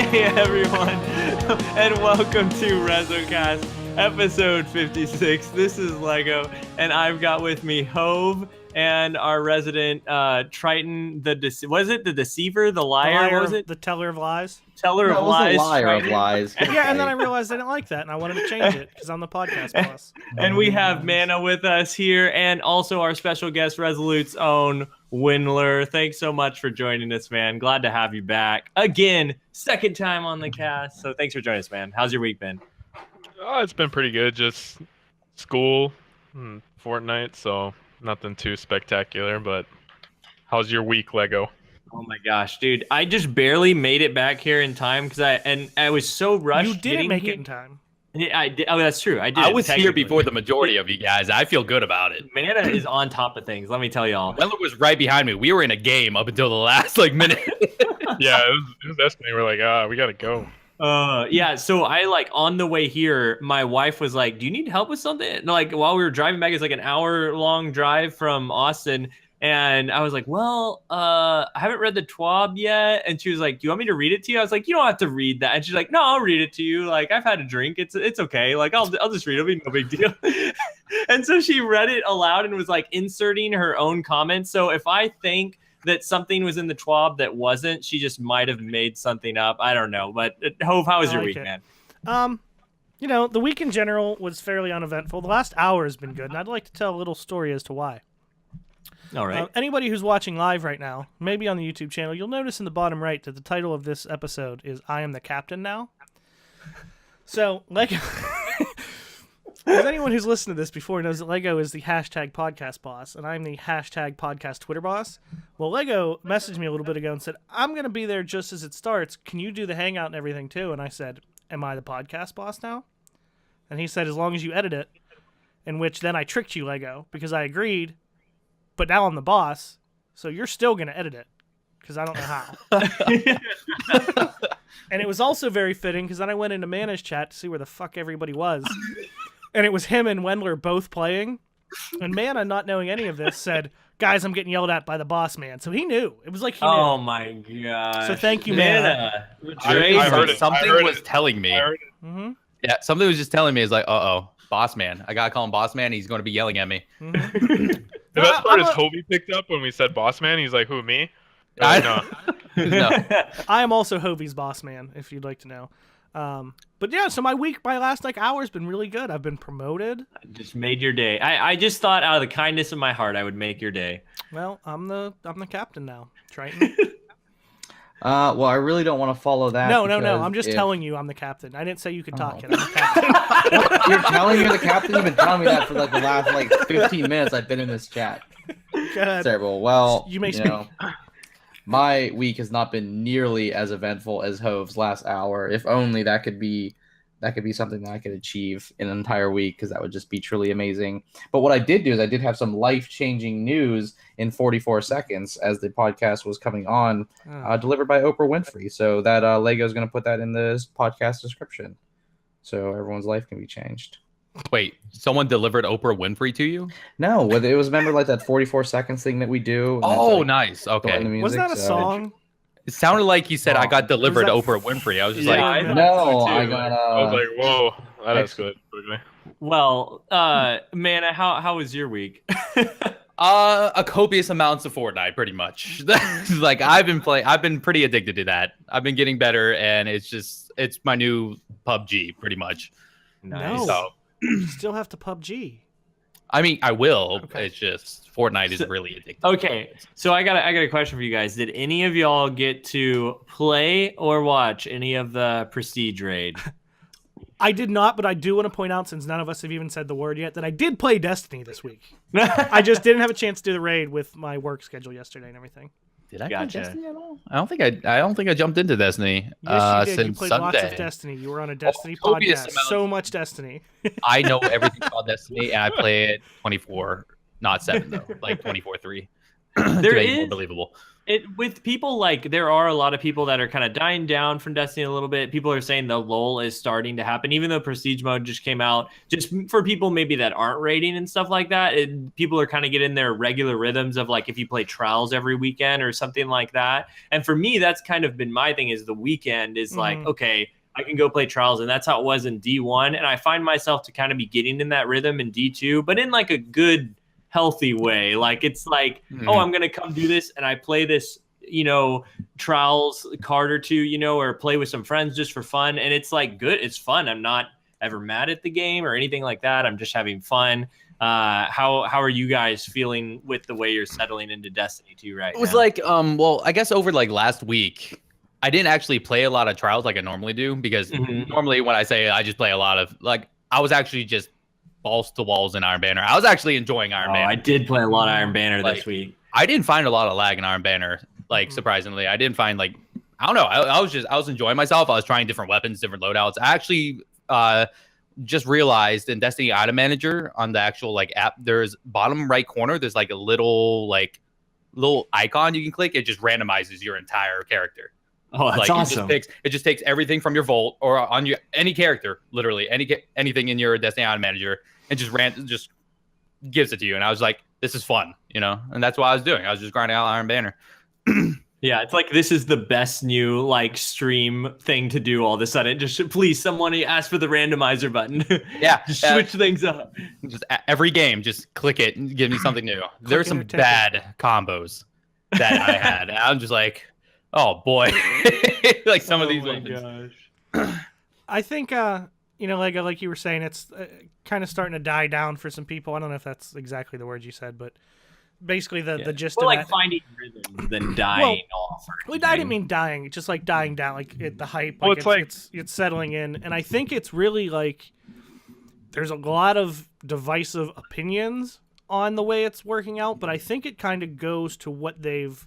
Hey everyone, and welcome to REZOcast, episode 56. This is Lego, and I've got with me Hove and our resident Triton, the deceiver, the liar, what was it? The teller of lies. Teller of lies. The liar Triton. of lies. Yeah, and then I realized I didn't like that, and I wanted to change it because I'm the podcast boss. And we have Mana with us here, and also our special guest, Resolute's own Wendler. Thanks so much for joining us, man. Glad to have you back again, second time on the cast. So thanks for joining us, man. How's your week been? Oh, it's been pretty good. Just school, Fortnite, so nothing too spectacular. But how's your week, Lego? Oh my gosh, dude! I just barely made it back here in time because I was so rushed. You didn't make it in time. I did. Oh, that's true. I did. I was here before the majority of you guys. I feel good about it. Mana is on top of things. Let me tell y'all. Wendler was right behind me. We were in a game up until the last minute. Yeah, it was Destiny. We're like, we gotta go. Yeah. So I on the way here, my wife was like, "Do you need help with something?" And, while we were driving back, it's like an hour-long drive from Austin. And I was like, well, I haven't read the TWAB yet. And she was like, do you want me to read it to you? I was like, you don't have to read that. And she's like, no, I'll read it to you. Like, I've had a drink. It's okay. Like, I'll just read it. It'll be no big deal. And so she read it aloud and was like inserting her own comments. So if I think that something was in the TWAB that wasn't, she just might have made something up. I don't know. But Hove, how was your week, man? The week in general was fairly uneventful. The last hour has been good, and I'd like to tell a little story as to why. All right. Anybody who's watching live right now, maybe on the YouTube channel, you'll notice in the bottom right that the title of this episode is I Am the Captain Now. So, Lego... As anyone who's listened to this before knows that Lego is the hashtag podcast boss, and I'm the hashtag podcast Twitter boss. Well, Lego messaged me a little bit ago and said, I'm going to be there just as it starts. Can you do the hangout and everything too? And I said, am I the podcast boss now? And he said, as long as you edit it. In which then I tricked you, Lego, because I agreed. But now I'm the boss, so you're still going to edit it, because I don't know how. And it was also very fitting, because then I went into Mana's chat to see where the fuck everybody was. And it was him and Wendler both playing. And Mana, not knowing any of this, said, guys, I'm getting yelled at by the boss man. So he knew. It was like he knew. Oh my god. So thank you, Mana. I heard it. Something was telling me. Mm-hmm. Yeah, something was just telling me, it's like, boss man. I gotta call him boss man. He's going to be yelling at me. Mm-hmm. The best part is Hobie picked up when we said boss man. He's like, who, me? No. No. I am also Hobie's boss man, if you'd like to know. But yeah, so my last hour has been really good. I've been promoted. I just made your day. I just thought out of the kindness of my heart I would make your day. Well, I'm the captain now, Triton. Well, I really don't want to follow that. No. I'm just telling you I'm the captain. I didn't say you could talk yet. I'm the captain. You're telling me the captain? You've been telling me that for the last 15 minutes I've been in this chat. Good. Terrible. Well, You may speak. my week has not been nearly as eventful as Hove's last hour. If only that could be something that I could achieve in an entire week, because that would just be truly amazing. But what I did do is I did have some life-changing news in 44 seconds as the podcast was coming on, delivered by Oprah Winfrey. So that Lego is going to put that in the podcast description, so everyone's life can be changed. Wait, someone delivered Oprah Winfrey to you? No, it was, remember, that 44 seconds thing that we do? Oh, nice. Okay. Wasn't that a song? It sounded like you said I got delivered Oprah Winfrey. I was just Yeah, like, I No, so I too. got. I was like, whoa, that is good. Okay. Well, Mana, how was your week? a copious amounts of Fortnite, pretty much. Like I've been pretty addicted to that. I've been getting better, and it's my new PUBG, pretty much. Nice. No. So, You still have to PUBG. I mean, I will. Okay. It's just Fortnite is really addictive. Okay, so I got a question for you guys. Did any of y'all get to play or watch any of the Prestige raid? I did not, but I do want to point out, since none of us have even said the word yet, that I did play Destiny this week. I just didn't have a chance to do the raid with my work schedule yesterday and everything. Did I Gotcha. play Destiny at all? I don't think I jumped into Destiny. Yes, you did. You Since played Sunday. lots of Destiny. You were on a Destiny copious podcast. amounts. So much Destiny. I know everything about Destiny, and I play it 24, not 7 though, like 24/3. to There make it more is believable. it with people like there are a lot of people that are kind of dying down from Destiny a little bit. People are saying the lull is starting to happen, even though Prestige mode just came out. Just for people maybe that aren't raiding and stuff like that, people are kind of getting their regular rhythms of like if you play trials every weekend or something like that. And for me, that's kind of been my thing. Is the weekend is like okay. I can go play trials, and that's how it was in D1. And I find myself to kind of be getting in that rhythm in D2, but in like a good, healthy way. Like it's like, oh, I'm gonna come do this, and I play this, trials card or two, or play with some friends just for fun, and it's like good. It's fun. I'm not ever mad at the game or anything like that. I'm just having fun. How are you guys feeling with the way you're settling into Destiny 2 right now? It was like, well, I guess over like last week, I didn't actually play a lot of trials like I normally do because normally when I say I just play a lot of like I was actually just balls to walls in Iron Banner. I was actually enjoying Iron Banner. I did play a lot of Iron Banner this week. I didn't find a lot of lag in Iron Banner. Like surprisingly, I didn't find like I don't know. I was enjoying myself. I was trying different weapons, different loadouts. I actually just realized in Destiny Item Manager on the actual like app, there's bottom right corner. There's like a little icon you can click. It just randomizes your entire character. Oh, that's awesome. It just takes everything from your vault or on your any character, literally anything in your Destiny Item Manager, and just gives it to you. And I was like, this is fun, and that's what I was doing. I was just grinding out Iron Banner. Yeah, it's like this is the best new like stream thing to do all of a sudden. Just please, someone ask for the randomizer button. Yeah, just switch things up. Just every game, just click it and give me something new. There are some bad combos that I had. And I'm just like, oh boy, like some of these weapons. I think like you were saying, it's kind of starting to die down for some people. I don't know if that's exactly the word you said, but basically the gist of like that. Finding rhythms than dying off. I didn't mean dying. It's just like dying down, like the hype. Well, it's settling in, and I think it's really like there's a lot of divisive opinions on the way it's working out, but I think it kind of goes to what they've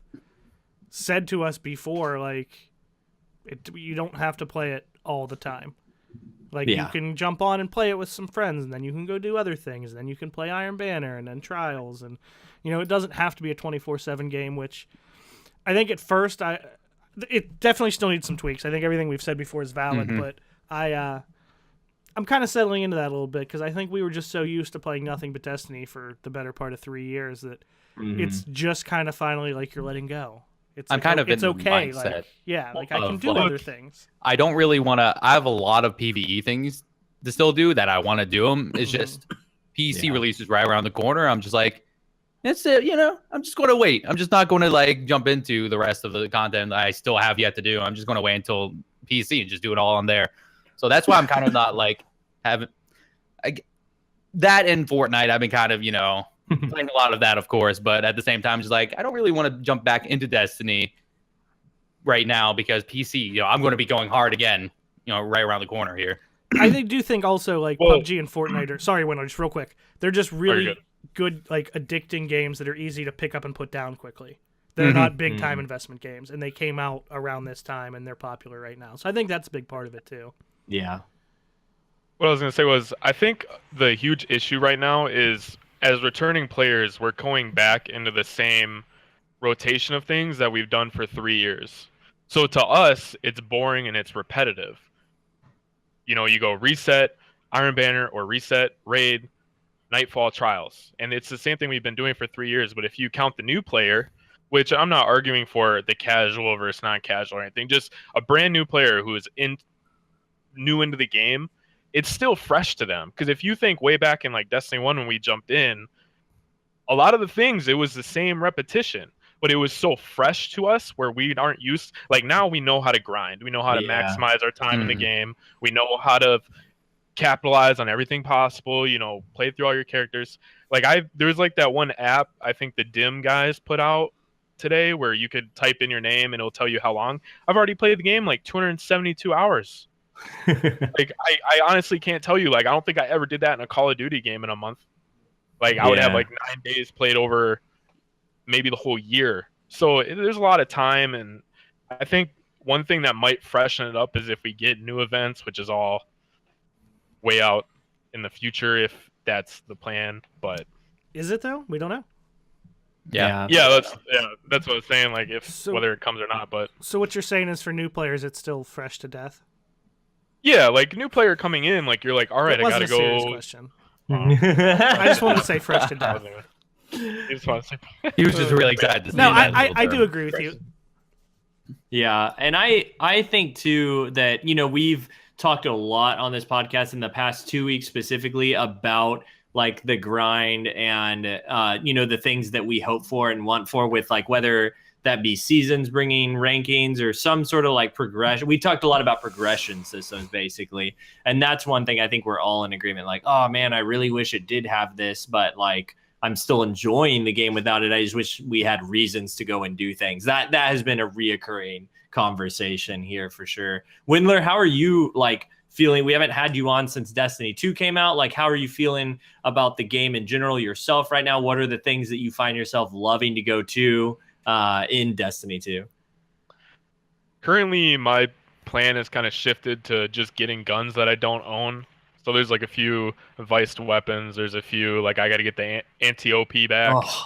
said to us before, like you don't have to play it all the time. Like you can jump on and play it with some friends, and then you can go do other things, and then you can play Iron Banner and then Trials, and it doesn't have to be a 24/7 game, which I think at first it definitely still needs some tweaks. I think everything we've said before is valid, but I'm kind of settling into that a little bit because I think we were just so used to playing nothing but Destiny for the better part of 3 years that it's just kind of finally like you're letting go. It's I'm like, kind of it's in okay. mindset. I can do other things. I don't really want to. I have a lot of PvE things to still do that I want to do them. It's just PC releases right around the corner. I'm just like, it's it. I'm just going to wait. I'm just not going to like jump into the rest of the content that I still have yet to do. I'm just going to wait until PC and just do it all on there. So that's why I'm kind of not like having that in Fortnite. I've been kind of playing a lot of that, of course, but at the same time, just like I don't really want to jump back into Destiny right now because PC, I'm going to be going hard again, right around the corner here. I do think also like PUBG and Fortnite are sorry, Wendler, just real quick. They're just really good, like addicting games that are easy to pick up and put down quickly. They're not big time investment games, and they came out around this time, and they're popular right now. So I think that's a big part of it too. Yeah. What I was going to say was I think the huge issue right now is as returning players, we're going back into the same rotation of things that we've done for 3 years. So to us, it's boring and it's repetitive. You go reset, Iron Banner, or reset, raid, Nightfall, trials. And it's the same thing we've been doing for 3 years. But if you count the new player, which I'm not arguing for the casual versus non-casual or anything, just a brand new player who is new into the game, it's still fresh to them. Because if you think way back in like Destiny 1 when we jumped in, a lot of the things, it was the same repetition. But it was so fresh to us where we aren't used. Like now we know how to grind. We know how to maximize our time in the game. We know how to capitalize on everything possible, play through all your characters. Like there's like that one app, I think the Dim guys put out today where you could type in your name and it'll tell you how long. I've already played the game like 272 hours. Like I honestly can't tell you, like I don't think I ever did that in a Call of Duty game in a month. Like I would have like 9 days played over maybe the whole year. So there's a lot of time, and I think one thing that might freshen it up is if we get new events, which is all way out in the future if that's the plan. But is it though? We don't know. Yeah. That's what I was saying. Like whether it comes or not, but So what you're saying is for new players, it's still fresh to death. yeah, like new player coming in, like you're like, all right, That I gotta wasn't a serious go. question. I just wanted to say fresh to death. You just want to say- He was just really excited to see No, that. I do agree with you. Yeah, and I think too that we've talked a lot on this podcast in the past 2 weeks specifically about like the grind and the things that we hope for and want for, with like whether that be seasons bringing rankings or some sort of like progression. We talked a lot about progression systems basically, and that's one thing I think we're all in agreement. Like, oh man, I really wish it did have this, but like I'm still enjoying the game without it. I just wish we had reasons to go and do things. That has been a reoccurring conversation here for sure. Wendler, how are you like feeling? We haven't had you on since Destiny 2 came out. Like, how are you feeling about the game in general yourself right now? What are the things that you find yourself loving to go to in Destiny 2? Currently, my plan has kind of shifted to just getting guns that I don't own. So there's like a few viced weapons. There's a few like I got to get the anti-OP back. Oh,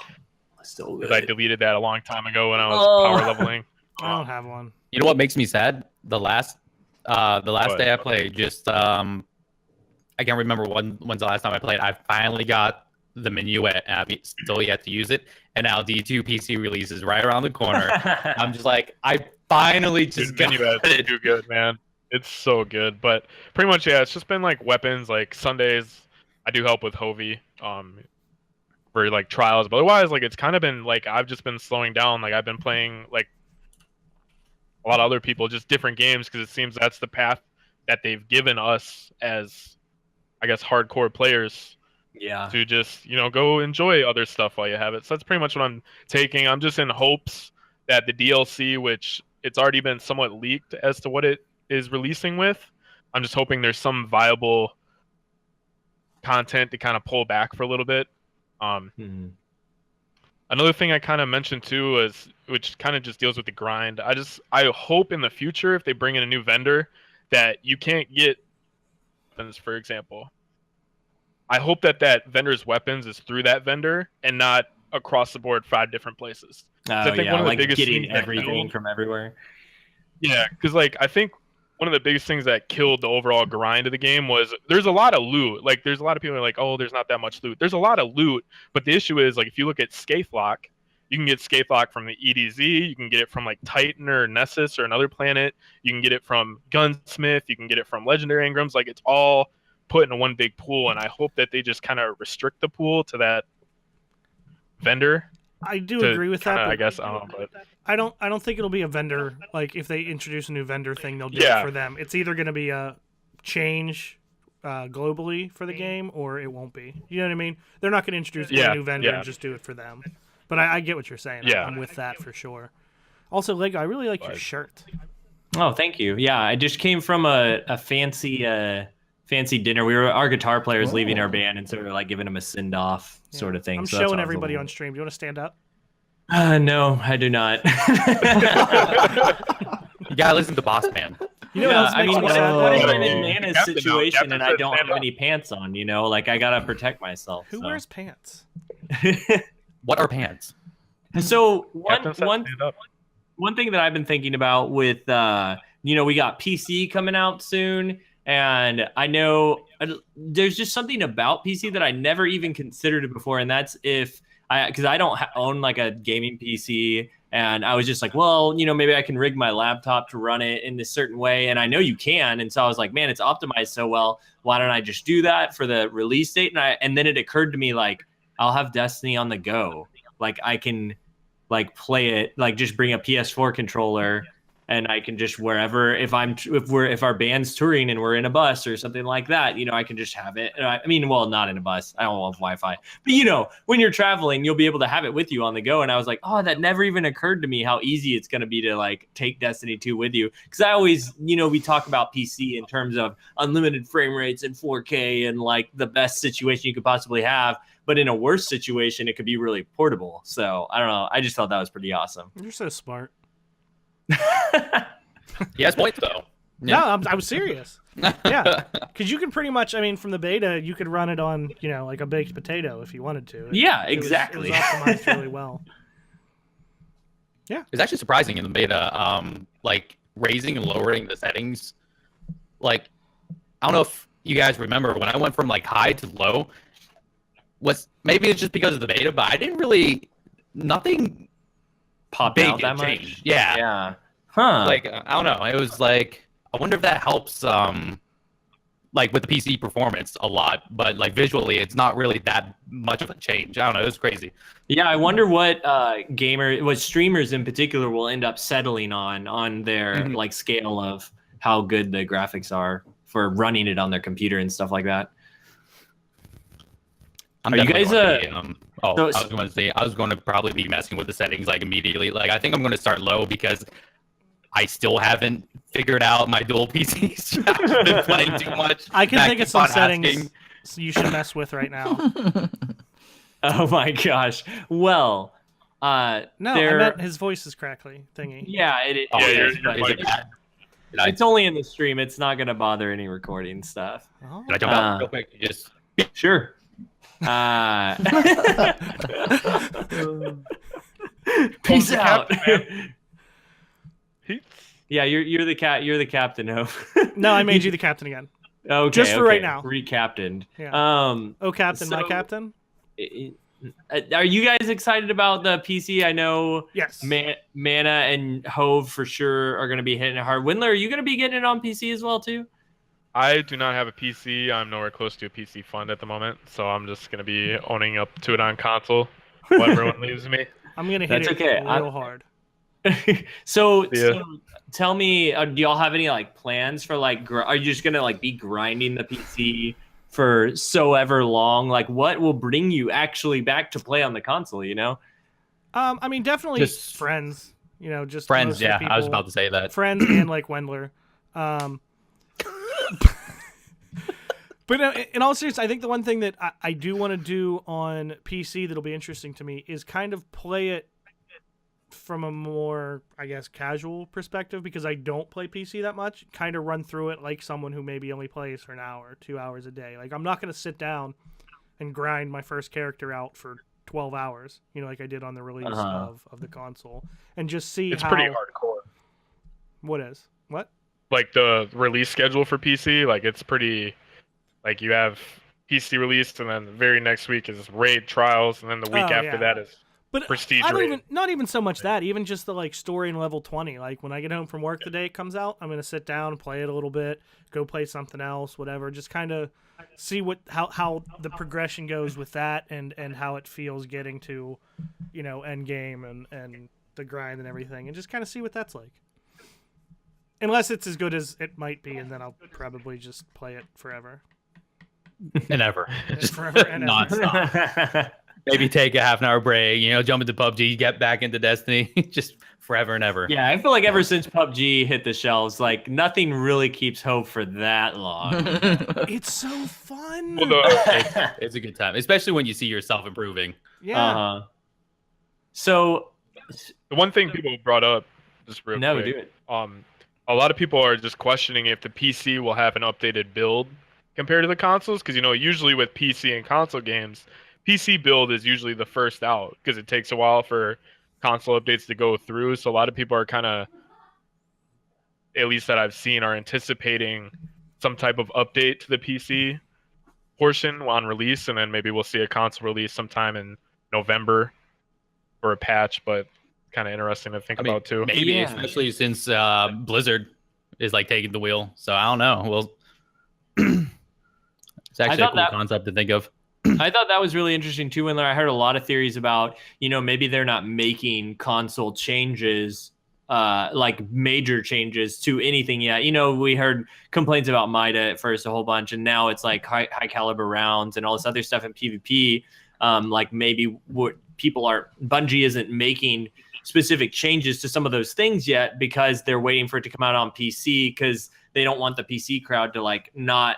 so because good. I deleted that a long time ago when I was power leveling. I don't have one. You know what makes me sad? The last What? day I played, just I can't remember when's the last time I played. I finally got the minuet. I've still yet to use it, and now D2 PC release is right around the corner. I'm just like, I finally just got Minuet is it. too good, man. It's so good. But pretty much, yeah, it's just been like weapons. Like Sundays, I do help with Hovey for like trials. But otherwise, like it's kind of been like I've just been slowing down. Like I've been playing like a lot of other people, just different games, because it seems that's the path that they've given us as, I guess, hardcore players. Yeah. To just, go enjoy other stuff while you have it. So that's pretty much what I'm taking. I'm just in hopes that the DLC, which it's already been somewhat leaked as to what it is releasing with, I'm just hoping there's some viable content to kind of pull back for a little bit. Another thing I kind of mentioned too is, which kind of just deals with the grind. I hope in the future, if they bring in a new vendor, that you can't get weapons, for example. I hope that vendor's weapons is through that vendor and not across the board 5 different places. I think one of the like biggest getting things that everything killed- from everywhere. Yeah, because like I think one of the biggest things that killed the overall grind of the game was there's a lot of loot. Like there's a lot of people who are like, oh, there's not that much loot. There's a lot of loot, but the issue is like if you look at Scathelocke, you can get Scathelocke from the EDZ, you can get it from like Titan or Nessus or another planet, you can get it from Gunsmith, you can get it from Legendary Engrams. Like it's all put in one big pool, and I hope that they just kind of restrict the pool to that vendor. I do agree with that. I But guess I don't know, but I don't think it'll be a vendor. Like if they introduce a new vendor thing, they'll do Yeah. it for them. It's either going to be a change globally for the game, or it won't be. You know what I mean? They're not going to introduce Yeah, a new vendor yeah. and just do it for them. But I get what you're saying. Yeah. I'm with that for sure. Also, Lego, I really like your But- shirt. Oh, thank you. Yeah, I just came from a fancy dinner. Our guitar players leaving our band, and so we were like giving them a send off sort of thing. I'm So that's showing why I was a everybody little- on stream. Do you want to stand up? No, I do not. You gotta listen to Boss Man. You know what else I makes mean, me what sad? if I'm Oh. in Nana's Captain now. situation Captain and I said don't stand have up. any pants on? Like I gotta protect myself. Who so. wears pants? What are pants? So Captain said stand up. one thing that I've been thinking about with we got PC coming out soon, and I know there's just something about PC that I never even considered before, and that's because I don't own like a gaming PC, and I was just like, well, maybe I can rig my laptop to run it in this certain way, and I know you can, and so I was like, man, it's optimized so well. Why don't I just do that for the release date? And then it occurred to me like I'll have Destiny on the go, like I can like play it, like just bring a PS4 controller. And I can just wherever if our band's touring and we're in a bus or something like that, I can just have it. I mean, well, not in a bus. I don't have Wi-Fi, but when you're traveling, you'll be able to have it with you on the go. And I was like, oh, that never even occurred to me how easy it's going to be to like take Destiny 2 with you. Because I always, we talk about PC in terms of unlimited frame rates and 4K and like the best situation you could possibly have. But in a worse situation, it could be really portable. So I don't know. I just thought that was pretty awesome. You're so smart. He has points though. No, I was serious. Yeah, because you can pretty much, I mean, from the beta, you could run it on, like a baked potato if you wanted to. Yeah, It exactly. was optimized really well. Yeah. It's actually surprising in the beta, like raising and lowering the settings. Like, I don't know if you guys remember when I went from like high to low. Maybe it's just because of the beta, but I didn't really nothing Popped big out that much. changed. Yeah. Yeah. Huh. Like I don't know. It was like I wonder if that helps like with the PC performance a lot, but like visually it's not really that much of a change. I don't know, it was crazy. Yeah, I wonder what streamers in particular will end up settling on their like scale of how good the graphics are for running it on their computer and stuff like that. Are you guys I was going to probably be messing with the settings like immediately. Like I think I'm going to start low because I still haven't figured out my dual PCs. I've been playing too much. I can think of some settings you should mess with right now. Oh my gosh. Well, no, I meant his voice is crackly thingy. Yeah, it is. It's only in the stream. It's not going to bother any recording stuff. Oh. Can I jump out real quick? Just sure. Peace out. Yeah, you're the cat. You're the captain. No, I made you the captain again. Okay, just for right now. Recaptained. Yeah. Captain, so, my captain. Are you guys excited about the PC? I know. Yes. Mana and Hove for sure are going to be hitting it hard. Wendler, are you going to be getting it on PC as well too? I do not have a PC. I'm nowhere close to a PC fund at the moment, so I'm just going to be owning up to it on console. What everyone leaves me. I'm going to hit it real hard. So tell me, do y'all have any like plans for like? Are you just gonna like be grinding the PC for so ever long? Like, what will bring you actually back to play on the console? I mean, definitely just friends. Just friends. Yeah, I was about to say that. Friends and like Wendler. But in all seriousness, I think the one thing that I do want to do on PC that'll be interesting to me is kind of play it from a more, I guess, casual perspective, because I don't play PC that much. Kind of run through it like someone who maybe only plays for an hour, 2 hours a day. Like, I'm not going to sit down and grind my first character out for 12 hours, like I did on the release of the console, and just see it's pretty hardcore. What is? What? Like the release schedule for PC, like it's pretty, like you have PC released, and then the very next week is raid trials, and then the week after that is prestige. Not even so much that, even just the like story in level 20. Like when I get home from work the day it comes out, I'm gonna sit down and play it a little bit, go play something else, whatever. Just kind of see how the progression goes with that, and how it feels getting to, Endgame and the grind and everything, and just kind of see what that's like. Unless it's as good as it might be, and then I'll probably just play it forever. And ever. Just forever and nonstop. Maybe take a half-an-hour break, jump into PUBG, get back into Destiny, just forever and ever. Yeah, I feel like ever since PUBG hit the shelves, like nothing really keeps hope for that long. It's so fun. Well, it's a good time, especially when you see yourself improving. Yeah. So, the one thing people brought up, just real quick, do it. A lot of people are just questioning if the PC will have an updated build compared to the consoles, because usually with PC and console games, PC build is usually the first out because it takes a while for console updates to go through. So a lot of people are kind of, at least that I've seen, are anticipating some type of update to the PC portion on release, and then maybe we'll see a console release sometime in November for a patch. But kind of interesting to think about too. Maybe, especially since Blizzard is like taking the wheel. So I don't know. Well, it's actually a cool concept to think of. I thought that was really interesting too, Wendler. I heard a lot of theories about, maybe they're not making console changes, like major changes to anything yet. We heard complaints about Mida at first a whole bunch, and now it's like high caliber rounds and all this other stuff in PvP. Like maybe what Bungie isn't making specific changes to some of those things yet because they're waiting for it to come out on PC, because they don't want the PC crowd to like not,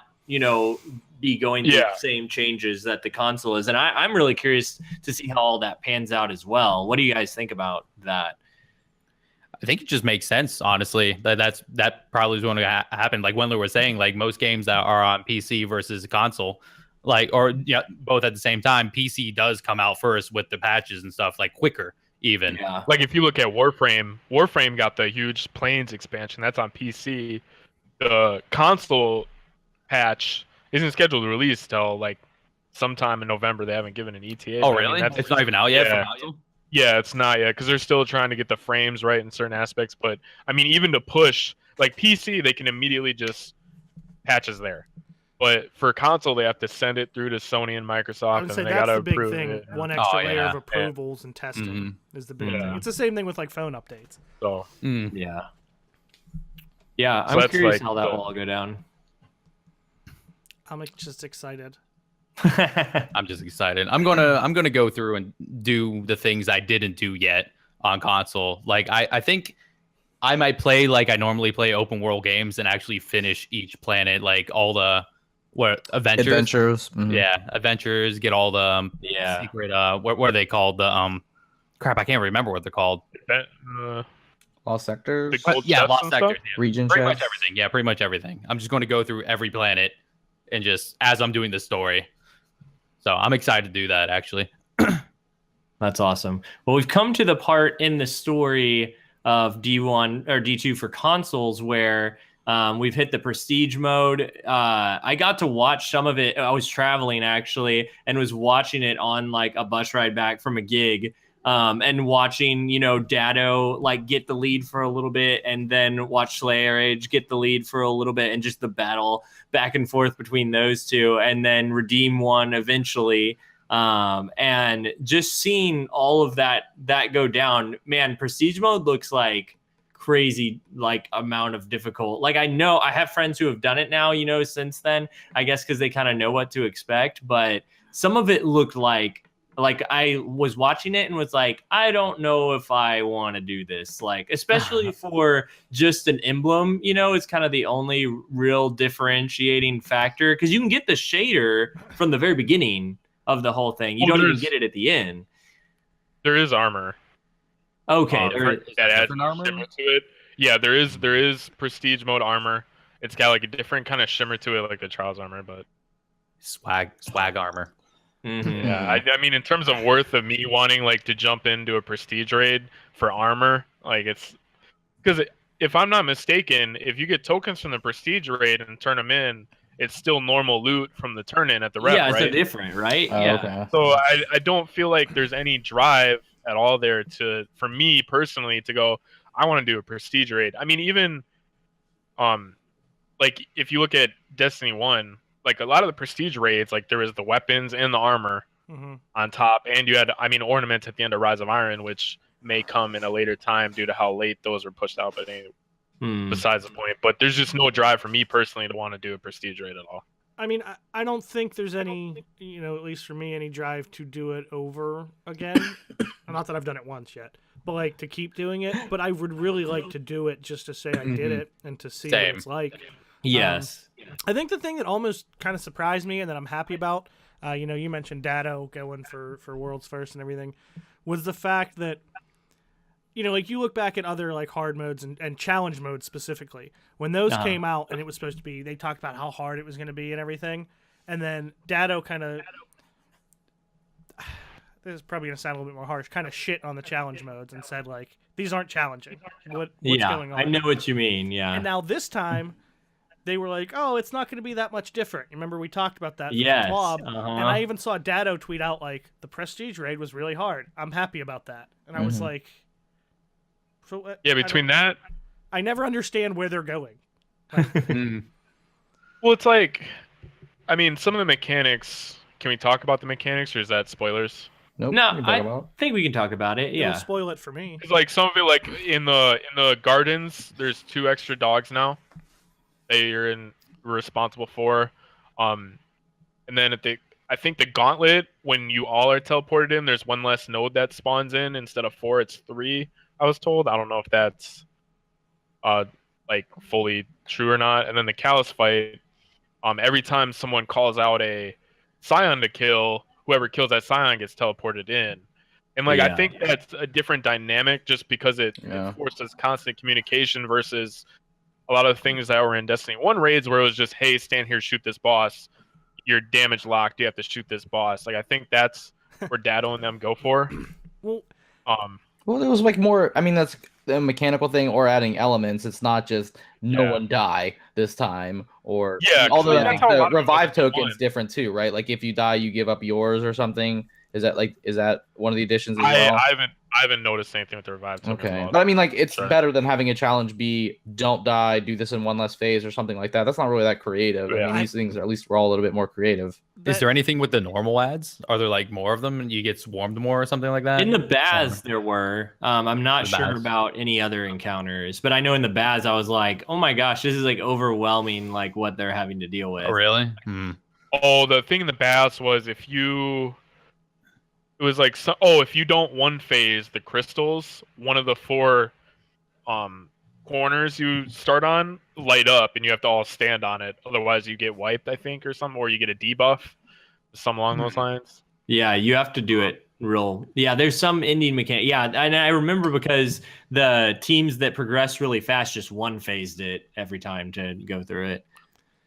be going through the same changes that the console is. And I'm really curious to see how all that pans out as well. What do you guys think about that? I think it just makes sense, honestly. That probably is going to happen. Like Wendler was saying, like most games that are on PC versus console, like or yeah, both at the same time, PC does come out first with the patches and stuff, like quicker even. Yeah. Like if you look at Warframe got the huge Plains expansion. That's on PC. The console patch isn't scheduled to release till like sometime in November. They haven't given an ETA. Oh, but, I mean, really? that's, It's not even out yet yeah. for console? Yeah, it's not yet because they're still trying to get the frames right in certain aspects. But I mean, even to push like PC, they can immediately just patches there. But for console, they have to send it through to Sony and I Microsoft, would and say they that's gotta the big approve thing. it. One extra Oh, layer yeah. of approvals and testing is the big Yeah. thing. It's the same thing with like phone updates. So Yeah. Yeah, So I'm that's curious like how that the- will all go down. I'm just excited. I'm just excited. I'm gonna go through and do the things I didn't do yet on console. Like I think I might play like I normally play open world games and actually finish each planet, like all the adventures. Mhm. Yeah, adventures. Get all the Yeah. secret. What are they called? The crap. I can't remember what they're called. that, Lost sectors, The gold Yeah, chests Lost and Sectors. stuff? Yeah. region Pretty much chests. everything. Yeah, pretty much everything. I'm just going to go through every planet and just as I'm doing the story. So I'm excited to do that actually. That's awesome. Well, we've come to the part in the story of D1 or D2 for consoles where we've hit the prestige mode. I got to watch some of it. I was traveling actually and was watching it on like a bus ride back from a gig. And watching, Dado like get the lead for a little bit and then watch Slayer Age get the lead for a little bit and just the battle back and forth between those two and then Redeem one eventually. And just seeing all of that go down, man, prestige mode looks like crazy, like amount of difficult. Like I know I have friends who have done it now, since then, I guess because they kind of know what to expect, but some of it looked like I was watching it and was like, I don't know if I want to do this. Like, especially for just an emblem, it's kind of the only real differentiating factor because you can get the shader from the very beginning of the whole thing. You don't even get it at the end. There is armor. Okay. That adds different armor? shimmer to it. Yeah, there is prestige mode armor. It's got like a different kind of shimmer to it, like the Trials armor, but Swag armor. Mhm. yeah, I mean, in terms of worth of me wanting like to jump into a prestige raid for armor, like it's because if I'm not mistaken, if you get tokens from the prestige raid and turn them in, it's still normal loot from the turn in at the rep, Yeah, it's right? different, right? Oh, Yeah. okay. So I don't feel like there's any drive at all there for me personally to go, I want to do a prestige raid. I mean, even like if you look at Destiny 1, like a lot of the prestige raids, like there was the weapons and the armor on top, and you had, ornaments at the end of Rise of Iron, which may come in a later time due to how late those were pushed out. But anyway, besides the point. But there's just no drive for me personally to want to do a prestige raid at all. I mean, I don't think there's any, at least for me, any drive to do it over again. Not that I've done it once yet, but like to keep doing it. But I would really like to do it just to say I did it and to see what it's like. Yes. I think the thing that almost kind of surprised me and that I'm happy about, you mentioned Dado going for world's first and everything, was the fact that, like you look back at other like hard modes and challenge modes specifically, when those came out and it was supposed to be, they talked about how hard it was going to be and everything. And then Dado kind of, this is probably going to sound a little bit more harsh, kind of shit on the challenge modes and said like, these aren't challenging. What's going on? I know what you mean. Yeah. And now this time, they were like, oh, it's not going to be that much different. Remember, we talked about that. Yes. Blob, and I even saw Dado tweet out, like, the Prestige raid was really hard. I'm happy about that. And I was like... So, yeah, between that... I never understand where they're going. Well, it's like... I mean, some of the mechanics... Can we talk about the mechanics, or is that spoilers? Nope. No, we can talk about. think we can talk about it. Yeah. Don't spoil it for me. It's like some of it, like in the gardens, there's 2 extra dogs now that you're responsible for. And then I think the gauntlet, when you all are teleported in, there's 1 less node that spawns in instead of 4. It's 3. I was told. I don't know if that's like fully true or not. And then the Callus fight, every time someone calls out a Scion to kill, whoever kills that Scion gets teleported in. And like I Yeah. think that's a different dynamic just because it forces constant communication versus a lot of things that were in Destiny 1 raids where it was just, hey, stand here, shoot this boss. You're damage locked, you have to shoot this boss. Like I think that's where Dado and them go for. Well, Well, it was like more. I mean, that's the mechanical thing or adding elements. It's not just no one die this time, or Yeah, 'cause, although like, I that's think how a the lot of it was revive in token's 1. different too, right? Like if you die, you give up yours or something. Is that one of the additions as well? I haven't noticed anything with the revive token. Okay, Well. but I mean, like it's Sure. better than having a challenge be don't die, do this in one less phase or something like that. That's not really that creative. I Yeah. mean, these things are at least we're all a little bit more creative. Is there anything with the normal ads? Are there like more of them and you get swarmed more or something like that? In the Baz, there were. I'm not The sure Baz. about any other encounters, but I know in the Baz, I was like, oh my gosh, this is like overwhelming, like what they're having to deal with. Oh, really? Oh, the thing in the baths was if you if you don't one phase the crystals, one of the 4 corners you start on light up and you have to all stand on it. Otherwise you get wiped, I think, or something, or you get a debuff. Something along those lines. Yeah, you have to do it real. Yeah, there's some ending mechanic. Yeah, and I remember because the teams that progressed really fast just one phased it every time to go through it.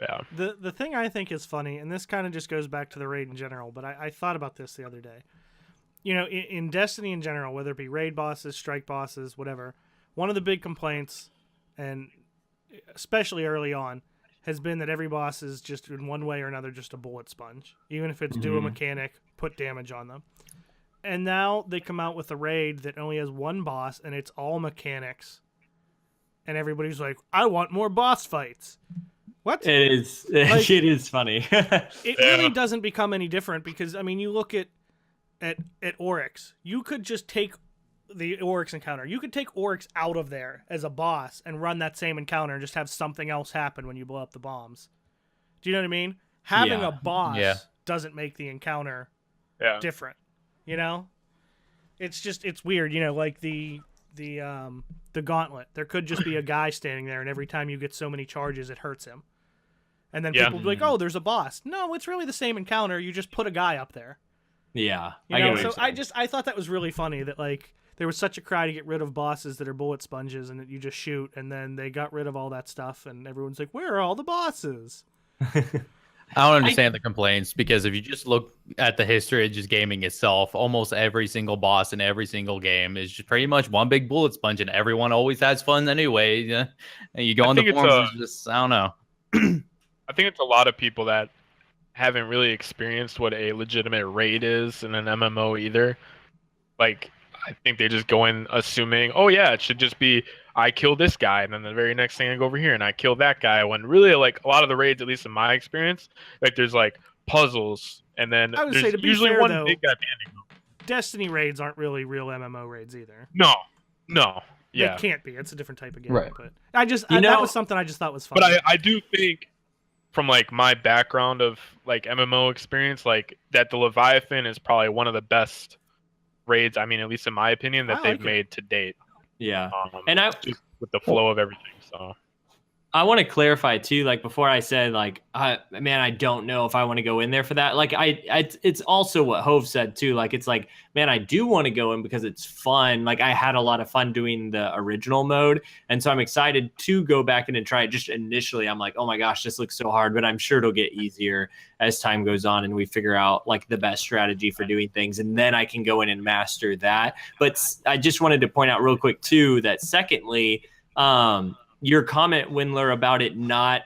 Yeah. The thing I think is funny, and this kind of just goes back to the raid in general, but I thought about this the other day. You know, in Destiny in general, whether it be raid bosses, strike bosses, whatever, one of the big complaints, and especially early on, has been that every boss is just in one way or another just a bullet sponge. Even if it's do a mechanic, put damage on them. And now they come out with a raid that only has one boss, and it's all mechanics. And everybody's like, I want more boss fights. What? It is. Like, it is funny. It really doesn't become any different because, I mean, you look at Oryx. You could just take the Oryx encounter. You could take Oryx out of there as a boss and run that same encounter and just have something else happen when you blow up the bombs. Do you know what I mean? Having a boss doesn't make the encounter different. You know? It's weird, you know, like the gauntlet. There could just be a guy standing there and every time you get so many charges it hurts him. And then people will be like, "Oh, there's a boss." No, it's really the same encounter. You just put a guy up there. Yeah. You know? So I thought that was really funny that like there was such a cry to get rid of bosses that are bullet sponges and that you just shoot, and then they got rid of all that stuff, and everyone's like, "Where are all the bosses?" I don't understand the complaints because if you just look at the history of just gaming itself, almost every single boss in every single game is just pretty much one big bullet sponge, and everyone always has fun anyway. Yeah, and you go on the forums, it's just I don't know. I think it's a lot of people that haven't really experienced what a legitimate raid is in an MMO either. Like, I think they just go in assuming, oh yeah, it should just be I kill this guy, and then the very next thing I go over here and I kill that guy. When really, like a lot of the raids, at least in my experience, like there's like puzzles, and then I would there's say, to be usually fair, one though, big guy banding. Destiny raids aren't really real MMO raids either. No, They can't be. It's a different type of game. Right. But that was something I just thought was funny. But I do think, from like my background of like MMO experience, like that the Leviathan is probably one of the best raids. I mean, at least in my opinion, that they've made to date. Yeah, and just with the flow of everything. So I want to clarify too, like before I said, like, man, I don't know if I want to go in there for that. Like, it's also what Hove said too. Like, it's like, man, I do want to go in because it's fun. Like, I had a lot of fun doing the original mode, and so I'm excited to go back in and try it. Just initially, I'm like, oh my gosh, this looks so hard, but I'm sure it'll get easier as time goes on and we figure out like the best strategy for doing things, and then I can go in and master that. But I just wanted to point out real quick too that secondly, your comment, Wendler, about it not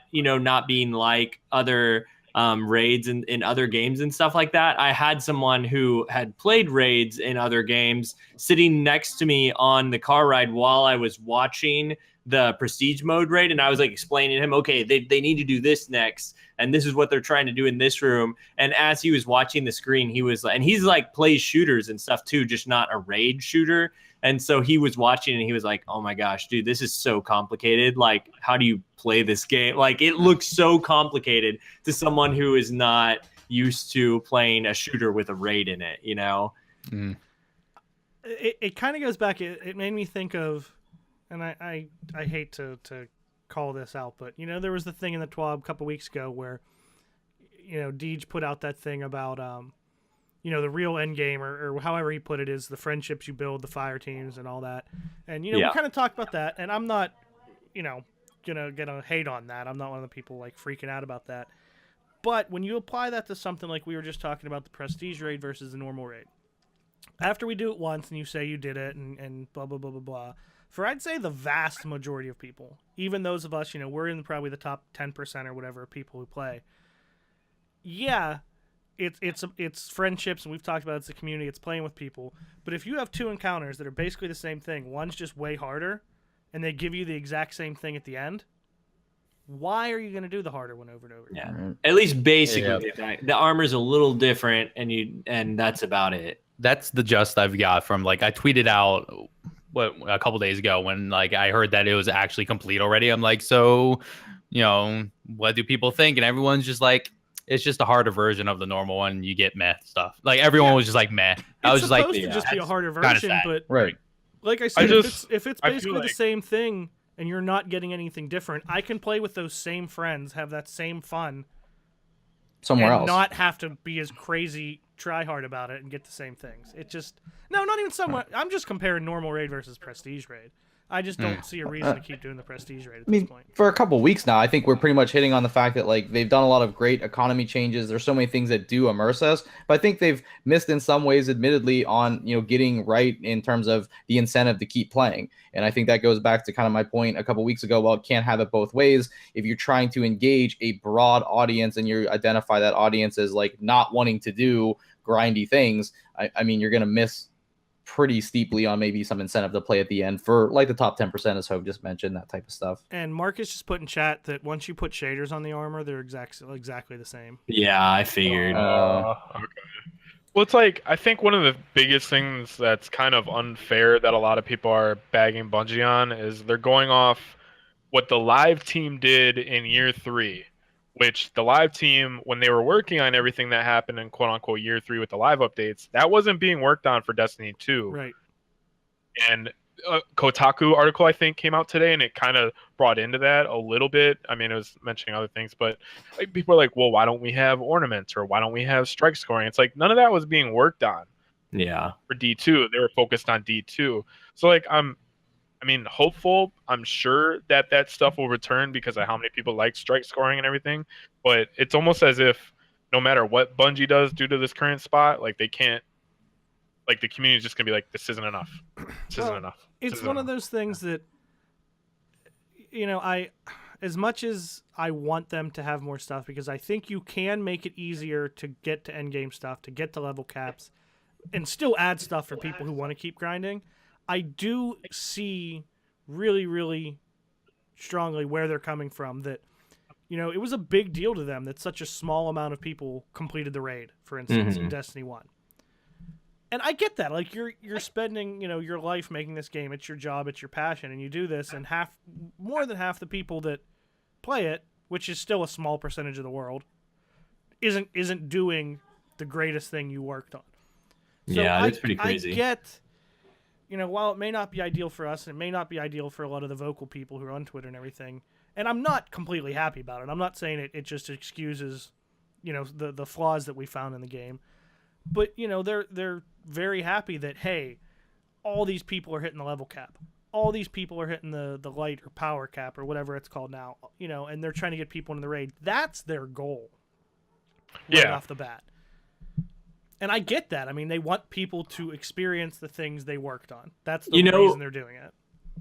being like other raids in other games and stuff like that. I had someone who had played raids in other games sitting next to me on the car ride while I was watching the prestige mode raid, and I was like explaining to him, okay, they need to do this next, and this is what they're trying to do in this room. And as he was watching the screen, he was like, and he's like plays shooters and stuff too, just not a raid shooter. And so he was watching and he was like, oh my gosh, dude, this is so complicated. Like, how do you play this game? Like, it looks so complicated to someone who is not used to playing a shooter with a raid in it, you know? Mm. It kind of goes back. It made me think of, and I hate to call this out, but, you know, there was the thing in the TWAB a couple weeks ago where, you know, Deej put out that thing about, the real end game, or however he put it, is the friendships you build, the fire teams, and all that. And we Yeah. kind of talked about that, and I'm not, gonna hate on that. I'm not one of the people like freaking out about that. But when you apply that to something like we were just talking about, the prestige raid versus the normal raid, after we do it once and you say you did it and blah blah blah blah blah, for I'd say the vast majority of people, even those of us, we're in probably the top 10% or whatever of people who play. Yeah, it's friendships, and we've talked about it's a community, it's playing with people. But if you have two encounters that are basically the same thing, one's just way harder, and they give you the exact same thing at the end, why are you going to do the harder one over and over again? Yeah. At least basically, the armor's a little different, and that's about it. That's the gist I've got from I tweeted out a couple days ago when I heard that it was actually complete already. I'm like, so what do people think? And everyone's just like, it's just a harder version of the normal one. You get meh stuff. Everyone was just like meh. I was just like, it's supposed to just be a harder version, but right. Like I said, if it's basically the same thing and you're not getting anything different, I can play with those same friends, have that same fun somewhere else, not have to be as crazy try hard about it and get the same things. It just not even somewhat. I'm just comparing normal raid versus prestige raid. I just don't see a reason to keep doing the prestige raid at this point. For a couple weeks now, I think we're pretty much hitting on the fact that they've done a lot of great economy changes. There's so many things that do immerse us, but I think they've missed in some ways, admittedly, on getting right in terms of the incentive to keep playing. And I think that goes back to kind of my point a couple weeks ago. Well, it can't have it both ways. If you're trying to engage a broad audience and you identify that audience as not wanting to do grindy things, I mean, you're going to miss pretty steeply on maybe some incentive to play at the end for the top 10%, as Hope just mentioned, that type of stuff. And Marcus just put in chat that once you put shaders on the armor, they're exactly the same. Yeah, I figured. Okay. Well, it's I think one of the biggest things that's kind of unfair that a lot of people are bagging Bungie on is they're going off what the live team did in year 3, which the live team, when they were working on everything that happened in quote-unquote year 3 with the live updates, that wasn't being worked on for Destiny 2. Right. And a Kotaku article, I think, came out today, and it kind of brought into that a little bit. I mean, it was mentioning other things, but people are like, well, why don't we have ornaments, or why don't we have strike scoring? It's none of that was being worked on. Yeah. For D2. They were focused on D2. So, hopeful. I'm sure that stuff will return because of how many people like strike scoring and everything. But it's almost as if no matter what Bungie does due to this current spot, they can't. The community is just gonna be like, this isn't enough. This isn't enough. It's one of those things that, as much as I want them to have more stuff, because I think you can make it easier to get to endgame stuff, to get to level caps, and still add stuff for people who want to keep grinding. I do see really, really strongly where they're coming from, that, it was a big deal to them that such a small amount of people completed the raid, for instance, in Destiny 1. And I get that. You're spending, your life making this game. It's your job, it's your passion, and you do this, and more than half the people that play it, which is still a small percentage of the world, isn't doing the greatest thing you worked on. So yeah, it's pretty crazy. I get, while it may not be ideal for us, and it may not be ideal for a lot of the vocal people who are on Twitter and everything, and I'm not completely happy about it. I'm not saying it just excuses, the flaws that we found in the game. But, they're very happy that, hey, all these people are hitting the level cap. All these people are hitting the light or power cap or whatever it's called now, and they're trying to get people in the raid. That's their goal right off the bat. And I get that. I mean, they want people to experience the things they worked on. That's the reason they're doing it.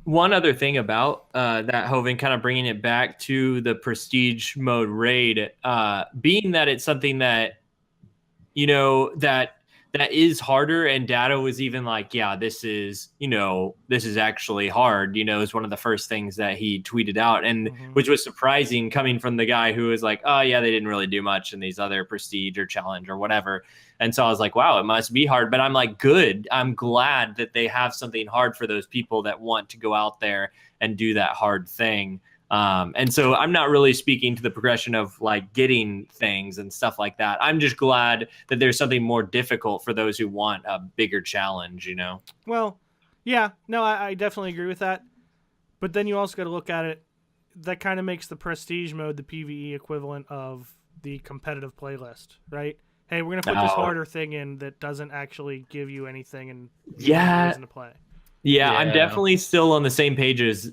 One other thing about that, Hovind, kind of bringing it back to the prestige mode raid, being that it's something that, that is harder, and Data was even like, yeah, this is actually hard, is one of the first things that he tweeted out, and which was surprising coming from the guy who was like, oh yeah, they didn't really do much in these other prestige or challenge or whatever. And so I was like, wow, it must be hard. But I'm like, good. I'm glad that they have something hard for those people that want to go out there and do that hard thing. And so I'm not really speaking to the progression of getting things and stuff like that. I'm just glad that there's something more difficult for those who want a bigger challenge, Well, yeah, no, I definitely agree with that. But then you also got to look at it. That kind of makes the prestige mode the PvE equivalent of the competitive playlist, right? hey, we're gonna put this Oh. harder thing in that doesn't actually give you anything and Yeah. reason to play. Yeah, I'm Yeah. definitely still on the same page as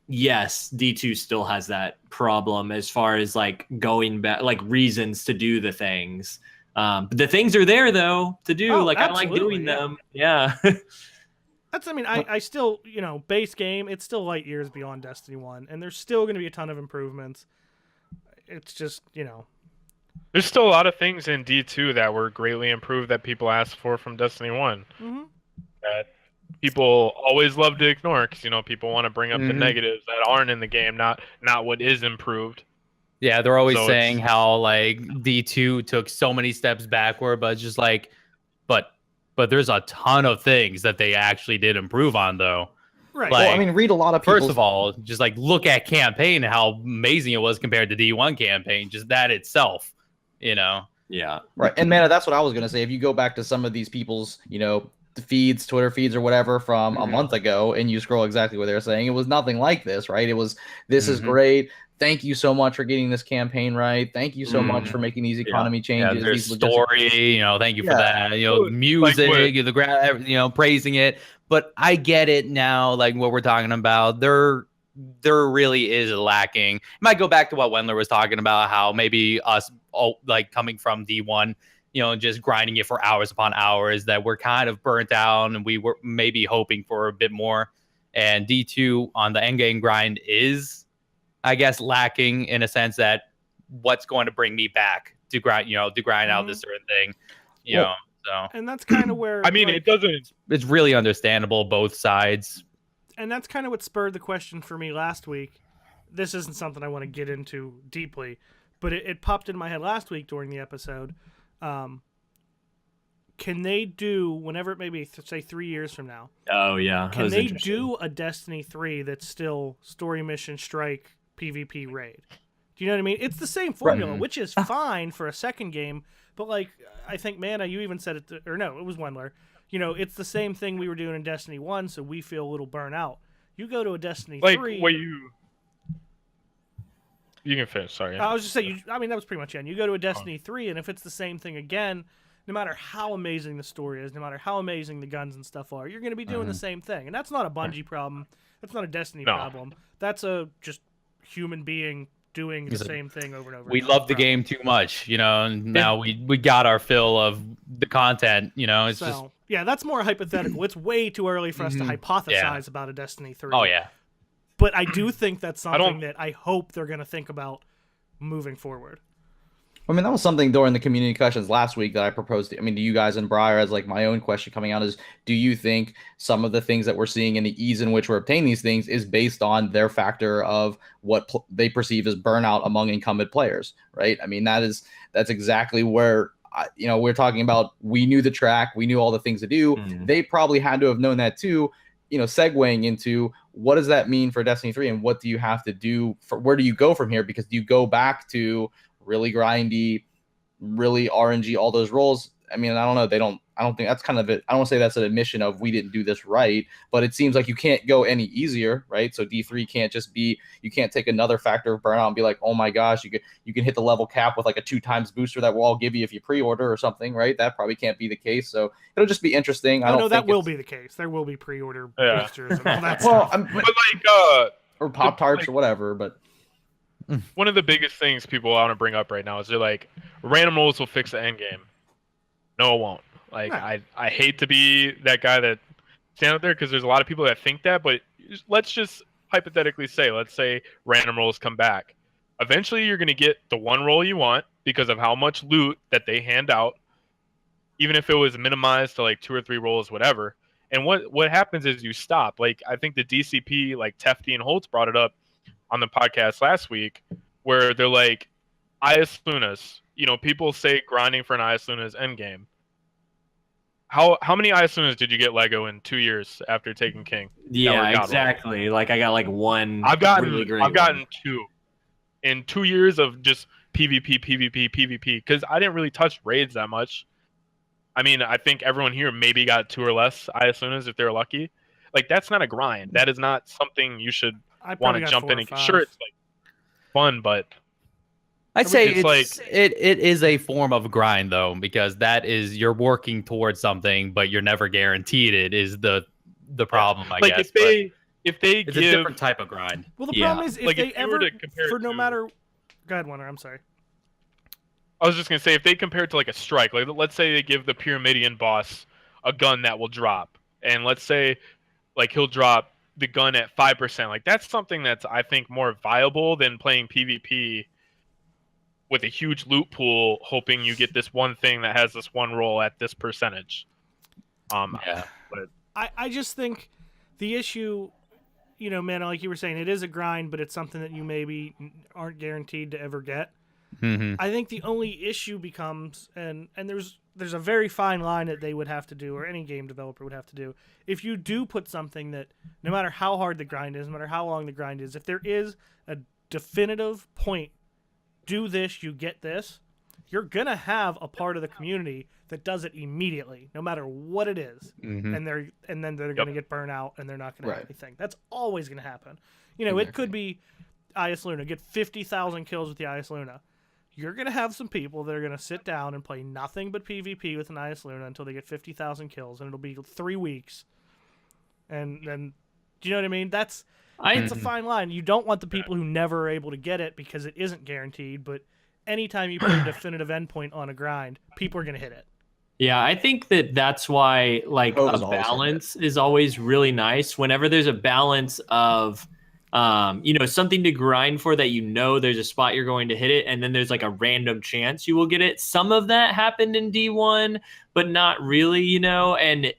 yes, D2 still has that problem as far as like going back, like reasons to do the things. But the things are there though to do. Oh, Like I like absolutely, doing yeah. them. Yeah. That's, I mean, I still, base game, it's still light years beyond Destiny 1, and there's still going to be a ton of improvements. It's just, There's still a lot of things in D2 that were greatly improved that people asked for from Destiny 1 hmm that people always love to ignore because people want to bring up the Mhm. negatives that aren't in the game, not what is improved. Yeah, they're always So saying it's- how like D2 took so many steps backward, but it's just like, but there's a ton of things that they actually did improve on though. right. Like, Well, I mean, read a lot of people's... First of all, just like look at campaign and how amazing it was compared to D1 campaign. Just that itself, Yeah. Right. And man, that's what I was gonna say. If you go back to some of these people's, feeds, Twitter feeds or whatever from a month ago, and you scroll exactly what they're saying, it was nothing like this, right? It was, this is great. Thank you so much for getting this campaign right. Thank you so much for making these economy Yeah, changes. there's these logistic- story, thank you for Yeah. that. Music, the praising it. But I get it now, like what we're talking about. There really is lacking. It might go back to what Wendler was talking about, how maybe us all like coming from D1, just grinding it for hours upon hours, that we're kind of burnt out and we were maybe hoping for a bit more. And D2 on the endgame grind is, I guess, lacking in a sense that what's going to bring me back to grind, out this certain thing, so. And that's kind of where, I mean, it doesn't. It's really understandable, both sides. and that's kind of what spurred the question for me last week. This isn't something I want to get into deeply, but it popped in my head last week during the episode. Can they do, whenever it may be, say 3 years from now, Oh yeah. That can was they interesting. do a Destiny 3 that's still story mission strike PvP raid? Do you know what I mean? It's the same formula, which is fine for a second game, but like I think Mana, you even said it, or no, it was Wendler. It's the same thing we were doing in Destiny 1, so we feel a little burnt out. You go to a Destiny 3. What you can finish. Sorry. I was just saying, that was pretty much it. You go to a Destiny 3, and if it's the same thing again, no matter how amazing the story is, no matter how amazing the guns and stuff are, you're going to be doing the same thing. And that's not a Bungie problem. That's not a Destiny problem. That's a just human being doing the same thing over and over. We love the game too much, and now we got our fill of the content, it's just... Yeah, that's more hypothetical. It's way too early for us to hypothesize about a Destiny 3. Oh, yeah. But I do think that's something that I hope they're going to think about moving forward. I mean, that was something during the community discussions last week that I proposed to you guys and Briar, as like my own question coming out is, do you think some of the things that we're seeing and the ease in which we're obtaining these things is based on their factor of what they perceive as burnout among incumbent players, right? I mean, that's exactly where, we're talking about, we knew the track, we knew all the things to do. They probably had to have known that too, segueing into what does that mean for Destiny 3 and what do you have to do where do you go from here? Because do you go back to really grindy, really RNG, all those roles? I mean, I don't know. I don't think that's kind of it. I don't want to say that's an admission of we didn't do this right, but it seems like you can't go any easier, right? So D3 can't just be, you can't take another factor of burnout and be like, oh my gosh, you can hit the level cap with like a 2x booster that we'll all give you if you pre-order or something, right? That probably can't be the case. So it'll just be interesting. I don't know that will be the case. There will be pre-order boosters and all that well, stuff. But like, or Pop-Tarts or whatever, but one of the biggest things people want to bring up right now is they're like, random rolls will fix the end game. No, it won't. Like, I hate to be that guy that stand out there because there's a lot of people that think that, but let's just hypothetically say, let's say random rolls come back. Eventually, you're going to get the one roll you want because of how much loot that they hand out, even if it was minimized to like 2 or 3 rolls, whatever. And what happens is you stop. Like, I think the DCP, like Tefty and Holtz brought it up on the podcast last week, where they're like, IS Lunas. People say grinding for an IS Lunas endgame. How many IS Lunas did you get Lego in 2 years after taking King? Yeah, exactly. Like I got like one. I've gotten really great gotten 2 in 2 years of just PvP. Because I didn't really touch raids that much. I mean, I think everyone here maybe got 2 or less IS Lunas if they're lucky. Like, that's not a grind. That is not something you should want to jump in. Sure, it's like fun, but I'd say It's like- it is a form of grind though, because that is you're working towards something, but you're never guaranteed it is the problem, I like guess. if they It's give a different type of grind. Well, the Yeah. problem is if Like, they if you were ever, to compare for it no to- matter. Go ahead, Wendler. I'm sorry. I was just gonna say, if they compare it to like a strike, like let's say they give the Pyramidian boss a gun that will drop, and let's say like he'll drop the gun at 5%, like that's something that's I think more viable than playing PvP with a huge loot pool, hoping you get this one thing that has this one roll at this percentage. Yeah. I just think the issue, you know, man, like you were saying, it is a grind, but it's something that you maybe aren't guaranteed to ever get. Mm-hmm. I think the only issue becomes, and there's a very fine line that they would have to do, or any game developer would have to do, if you do put something that, no matter how hard the grind is, no matter how long the grind is, if there is a definitive point, do this, you get this, you're going to have a part of the community that does it immediately, no matter what it is. Mm-hmm. And then they're going to get burnt out, and they're not going to have Right. anything. That's always going to happen. You know, it could be IS Luna, get 50,000 kills with the IS Luna. You're going to have some people that are going to sit down and play nothing but PvP with an IS Luna until they get 50,000 kills, and it'll be 3 weeks. And then, do you know what I mean? It's a fine line. You don't want the people who never are able to get it because it isn't guaranteed, but anytime you put a definitive endpoint on a grind, people are going to hit it. Yeah, I think that's why like Hope a is always balance is always really nice. Whenever there's a balance of something to grind for that, there's a spot you're going to hit it, and then there's like a random chance you will get it. Some of that happened in D1, but not really, and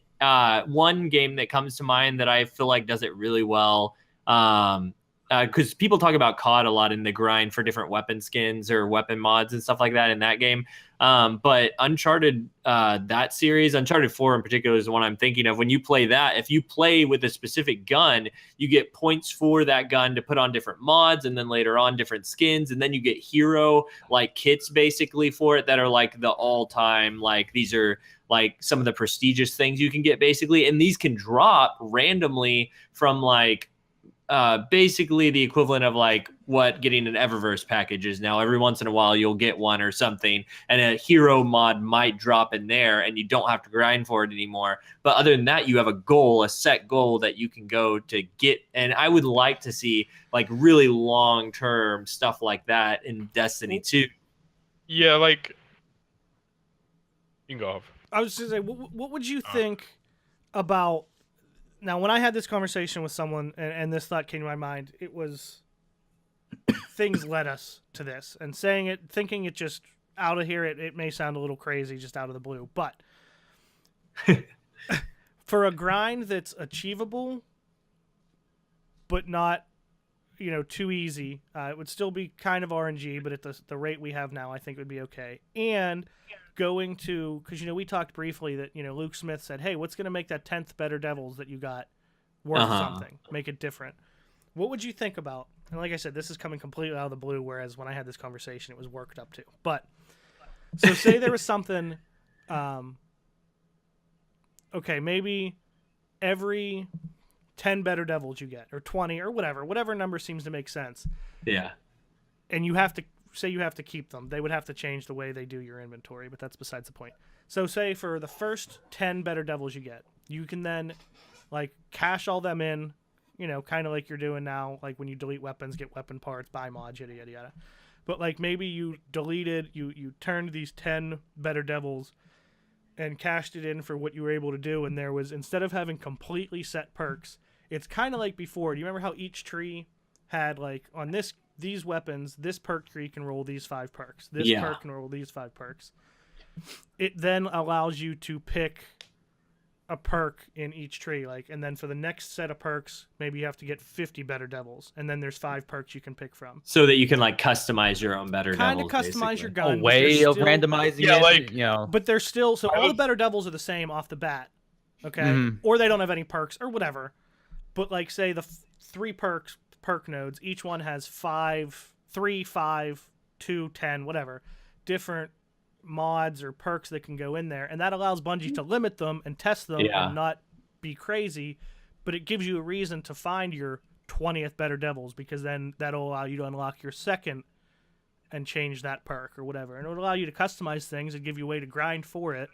one game that comes to mind that I feel like does it really well, because people talk about COD a lot in the grind for different weapon skins or weapon mods and stuff like that in that game. But Uncharted, that series, Uncharted 4 in particular is the one I'm thinking of. When you play that, if you play with a specific gun, you get points for that gun to put on different mods, and then later on different skins, and then you get hero like kits basically for it that are like the all-time, like these are like some of the prestigious things you can get basically, and these can drop randomly from like basically the equivalent of like what getting an Eververse package is now. Every once in a while you'll get one or something, and a hero mod might drop in there, and you don't have to grind for it anymore. But other than that, you have a set goal that you can go to get. And I would like to see like really long-term stuff like that in Destiny 2. Yeah, like you can go off. I was just saying, what would you think about... Now, when I had this conversation with someone, and this thought came to my mind, it was things led us to this. And thinking it just out of here, it may sound a little crazy just out of the blue. But for a grind that's achievable, but not, too easy, it would still be kind of RNG, but at the rate we have now, I think it would be okay. And going to, because we talked briefly that Luke Smith said, hey, what's going to make that 10th Better Devils that you got worth something, make it different? What would you think about, and like I said, this is coming completely out of the blue, whereas when I had this conversation it was worked up to, but so say there was something, okay, maybe every 10 Better Devils you get, or 20 or whatever number seems to make sense, Yeah. and you have to keep them. They would have to change the way they do your inventory, but that's besides the point. So say for the first 10 Better Devils you get, you can then like cash all them in, kind of like you're doing now, like when you delete weapons, get weapon parts, buy mods, yada, yada, yada. But like maybe you deleted, you turned these 10 Better Devils and cashed it in for what you were able to do, and there was, instead of having completely set perks, it's kind of like before. Do you remember how each tree had like on these weapons, this perk tree can roll these 5 perks. This perk can roll these 5 perks. It then allows you to pick a perk in each tree, and then for the next set of perks, maybe you have to get 50 Better Devils, and then there's 5 perks you can pick from. So that you can like customize your own Better Kind Devils. of customize basically. your gun. A but way they're of still- randomizing Yeah, it, like- But they're still, so all the Better Devils are the same off the bat, okay? Mhm. Or they don't have any perks, or whatever. But like, say the 3 perk nodes, each one has 3, 5, 2, 10, whatever, different mods or perks that can go in there, and that allows Bungie to limit them and test them and not be crazy, but it gives you a reason to find your 20th Better Devils, because then that'll allow you to unlock your second and change that perk or whatever. And it would allow you to customize things and give you a way to grind for it.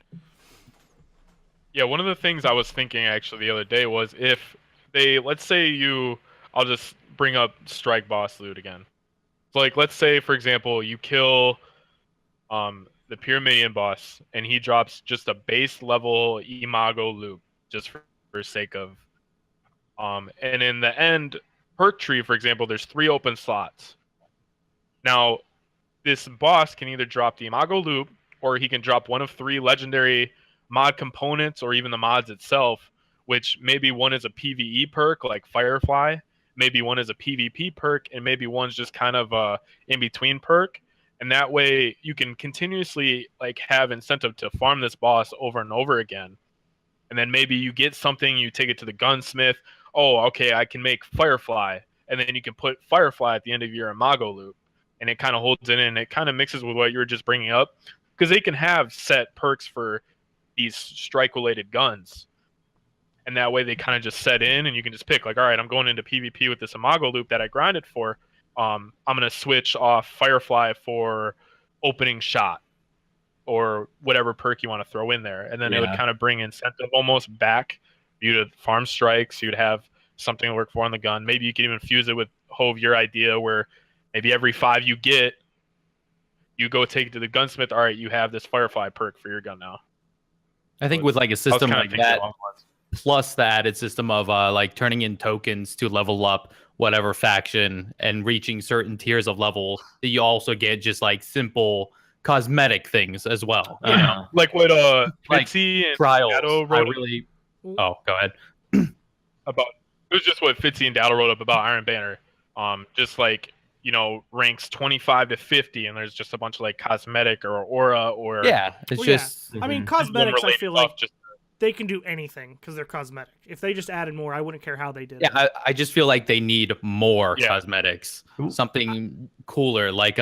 Yeah, one of the things I was thinking actually the other day was if let's say I'll just bring up Strike Boss Loot again. So like, let's say for example, you kill the Pyramidian boss and he drops just a base level Imago loop just for sake of and in the end perk tree, for example, there's 3 open slots. Now, this boss can either drop the Imago loop or he can drop one of 3 legendary mod components or even the mods itself, which maybe one is a PvE perk like Firefly, maybe one is a PvP perk, and maybe one's just kind of a in-between perk. And that way you can continuously like have incentive to farm this boss over and over again. And then maybe you get something, you take it to the gunsmith. Oh, okay, I can make Firefly. And then you can put Firefly at the end of your Imago loop. And it kind of holds it in. It kind of mixes with what you were just bringing up. Because they can have set perks for these strike-related guns. And that way they kind of just set in and you can just pick like, all right, I'm going into PvP with this Imago loop that I grinded for. I'm going to switch off Firefly for opening shot or whatever perk you want to throw in there. And then it would kind of bring incentive almost back for you to farm strikes. You'd have something to work for on the gun. Maybe you can even fuse it with Hove, your idea where maybe every 5 you get, you go take it to the gunsmith. All right, you have this Firefly perk for your gun now. I think with like a system like that, along those lines. plus the added system of like turning in tokens to level up whatever faction and reaching certain tiers of level, that you also get just like simple cosmetic things as well. You know? Like what Like Fitzy and trials. Dado I wrote really. Oh, go ahead. about. It was just what Fitzy and Dado wrote up about Iron Banner. Just like, you know, ranks 25 to 50, and there's just a bunch of like cosmetic or aura or Yeah, it's Well, just. I mean, Mhm. cosmetics, I related feel stuff, like just they can do anything because they're cosmetic. If they just added more, I wouldn't care how they did it. Yeah, I just feel like they need more Yeah. cosmetics, something cooler, like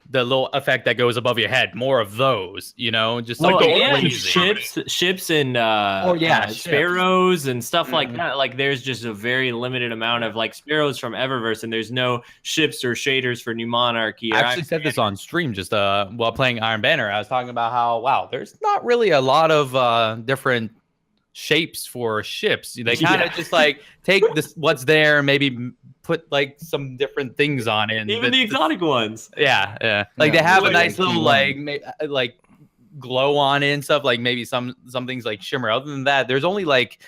the little effect that goes above your head. More of those, you know, just Well, like go and crazy. ships and ships. sparrows and stuff like Mhm. that. Like there's just a very limited amount of like sparrows from Eververse, and there's no ships or shaders for New Monarchy. I actually said this on stream just while playing Iron Banner. I was talking about how there's not really a lot of different shapes for ships. They kind of just like take this what's there, maybe put like some different things on it. Even the exotic ones. Yeah. Like they Yeah, have a really nice like little like glow on it and stuff. Like maybe some things like shimmer. Other than that, there's only like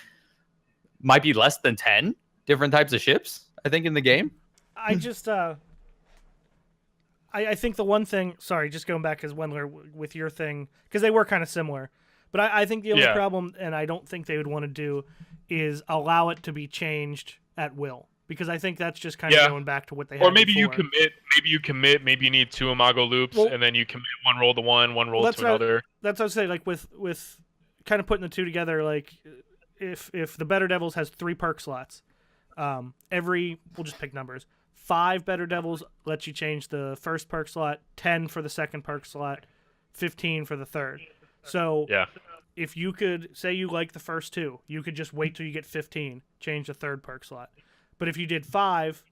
might be less than 10 different types of ships, I think, in the game. I just, I think the one thing, sorry, just going back as Wendler with your thing, because they were kind of similar, but I think the only problem, and I don't think they would want to do, is allow it to be changed at will. Because I think that's just kind of going back to what they had or maybe before. you commit, maybe you need 2 Imago loops, and then you commit one roll to one roll to another. That's what I was saying, like with kind of putting the two together, like if the Better Devils has 3 perk slots, we'll just pick numbers. 5 Better Devils lets you change the first perk slot, 10 for the second perk slot, 15 for the third. So if you could say you like the first 2, you could just wait till you get 15, change the third perk slot. But if you did 5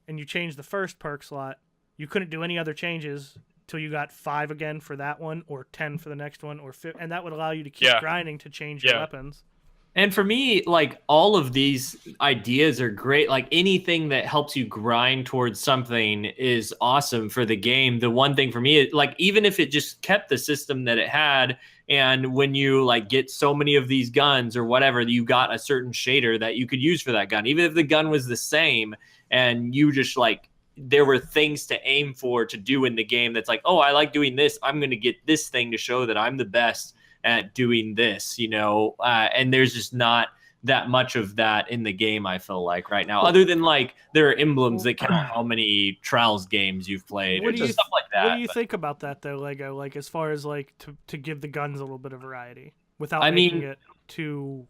and you changed the first perk slot, you couldn't do any other changes till you got 5 again for that one, or 10 for the next one, and that would allow you to keep grinding to change your weapons. And for me, like all of these ideas are great. Like anything that helps you grind towards something is awesome for the game. The one thing for me, like even if it just kept the system that it had, and when you like get so many of these guns or whatever, you got a certain shader that you could use for that gun, even if the gun was the same, and you just like there were things to aim for to do in the game. That's like, oh, I like doing this. I'm going to get this thing to show that I'm the best at doing this, you know, and there's just not that much of that in the game, I feel like right now, other than like there are emblems that count how many Trials games you've played or just stuff like that. What do you think about that though, Lego? Like as far as like to give the guns a little bit of variety without making it too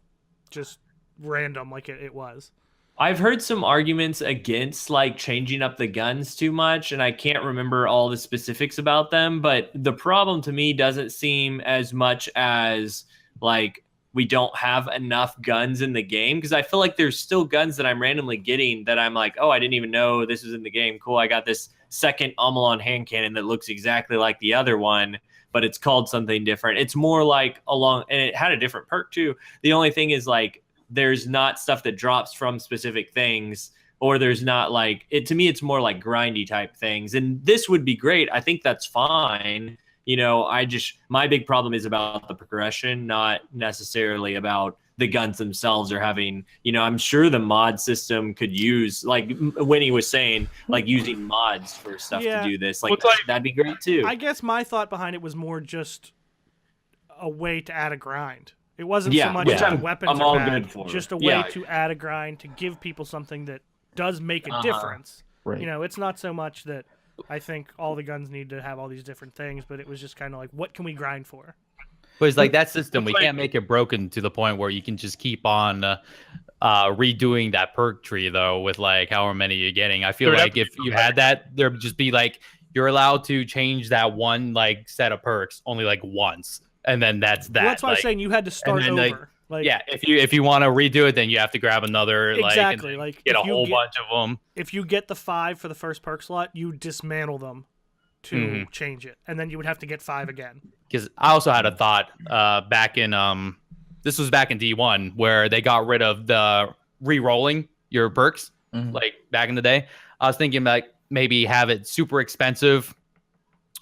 just random like it was. I've heard some arguments against like changing up the guns too much, and I can't remember all the specifics about them, but the problem to me doesn't seem as much as like we don't have enough guns in the game, because I feel like there's still guns that I'm randomly getting that I'm like, oh, I didn't even know this was in the game. Cool, I got this second Amalon hand cannon that looks exactly like the other one, but it's called something different. It's more like and it had a different perk too. The only thing is like there's not stuff that drops from specific things, or there's not like it. To me, it's more like grindy type things, and this would be great. I think that's fine. My big problem is about the progression, not necessarily about the guns themselves or having, I'm sure the mod system could use, like Winnie was saying, like using mods for stuff to do this. Like, that'd be great too. I guess my thought behind it was more just a way to add a grind. It wasn't so much that weapons are bad, just a way to add a grind, to give people something that does make a difference. Right. It's not so much that I think all the guns need to have all these different things, but it was just kind of like, what can we grind for? But it's like that system, we can't make it broken to the point where you can just keep on redoing that perk tree, though, with like however many you're getting. I feel like if you had that, there'd just be like, you're allowed to change that one like set of perks only like once. And then that's that. Well, that's why I'm saying you had to start over. If you want to redo it, then you have to grab another. Exactly. Get a whole bunch of them. If you get the 5 for the first perk slot, you dismantle them to change it, and then you would have to get 5 again. Because I also had a thought back in this was back in D1 where they got rid of the re-rolling your perks like back in the day. I was thinking like maybe have it super expensive,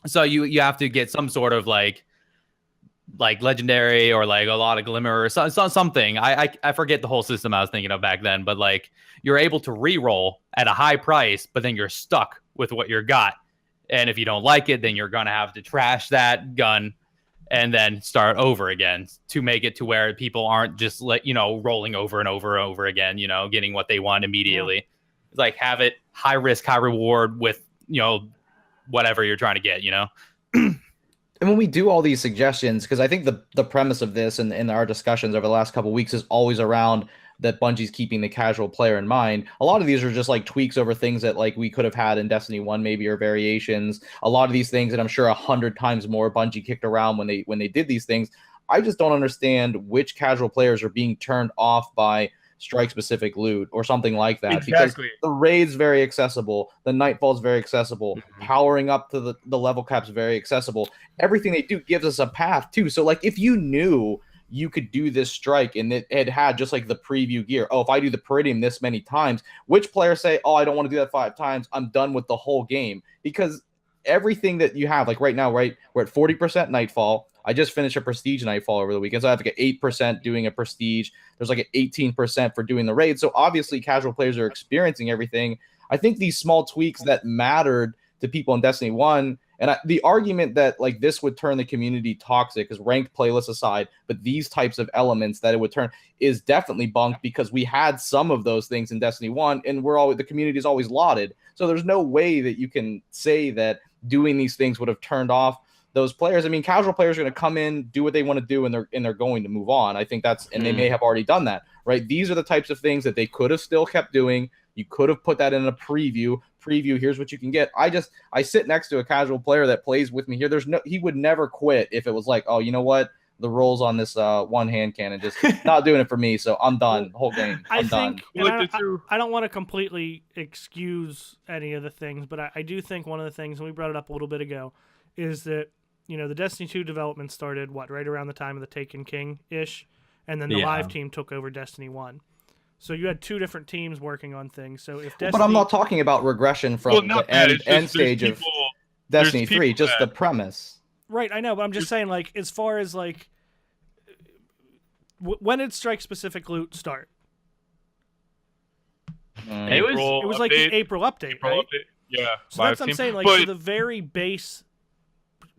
so you have to get some sort of like legendary or like a lot of glimmer or something. I forget the whole system I was thinking of back then, but like you're able to re-roll at a high price, but then you're stuck with what you got. And if you don't like it, then you're going to have to trash that gun and then start over again to make it to where people aren't just rolling over and over and over again, getting what they want immediately. It's like have it high risk, high reward with, whatever you're trying to get, And when we do all these suggestions, because I think the premise of this and in our discussions over the last couple of weeks is always around that Bungie's keeping the casual player in mind. A lot of these are just like tweaks over things that like we could have had in Destiny 1 maybe, or variations. A lot of these things, and I'm sure 100 times more, Bungie kicked around when they did these things. I just don't understand which casual players are being turned off by strike-specific loot or something like that. Exactly. Because the raid's very accessible, the Nightfall's very accessible, powering up to the level cap's very accessible. Everything they do gives us a path too. So like if you knew you could do this strike and it had just like the preview gear, if I do the Peridium this many times, which players say, I don't want to do that 5 times, I'm done with the whole game? Because everything that you have, like right now, we're at 40% Nightfall. I just finished a Prestige Nightfall over the weekend, so I have to get 8% doing a Prestige. There's like an 18% for doing the raid. So obviously casual players are experiencing everything. I think these small tweaks that mattered to people in Destiny 1, and the argument that like this would turn the community toxic, is ranked playlists aside, but these types of elements that it would turn is definitely bunked, because we had some of those things in Destiny 1 and the community is always lauded. So there's no way that you can say that doing these things would have turned off those players. I mean, casual players are going to come in, do what they want to do, and they're going to move on. I think and they may have already done that, right? These are the types of things that they could have still kept doing. You could have put that in a preview. Here's what you can get. I sit next to a casual player that plays with me here. He would never quit if it was like, you know what? The rolls on this one hand cannon just not doing it for me, so I'm done. The whole game. I'm done. I don't want to completely excuse any of the things, but I do think one of the things, and we brought it up a little bit ago, is that the Destiny 2 development started right around the time of the Taken King-ish, and then the live team took over Destiny 1. So you had 2 different teams working on things. So if Destiny... But I'm not talking about regression from the end stage of Destiny 3, just the premise. Right, I know, but I'm just saying, like, as far as, like, when did strike-specific loot start? It was like the April update, right? Update. Yeah. So that's what I'm saying. Like, so the very base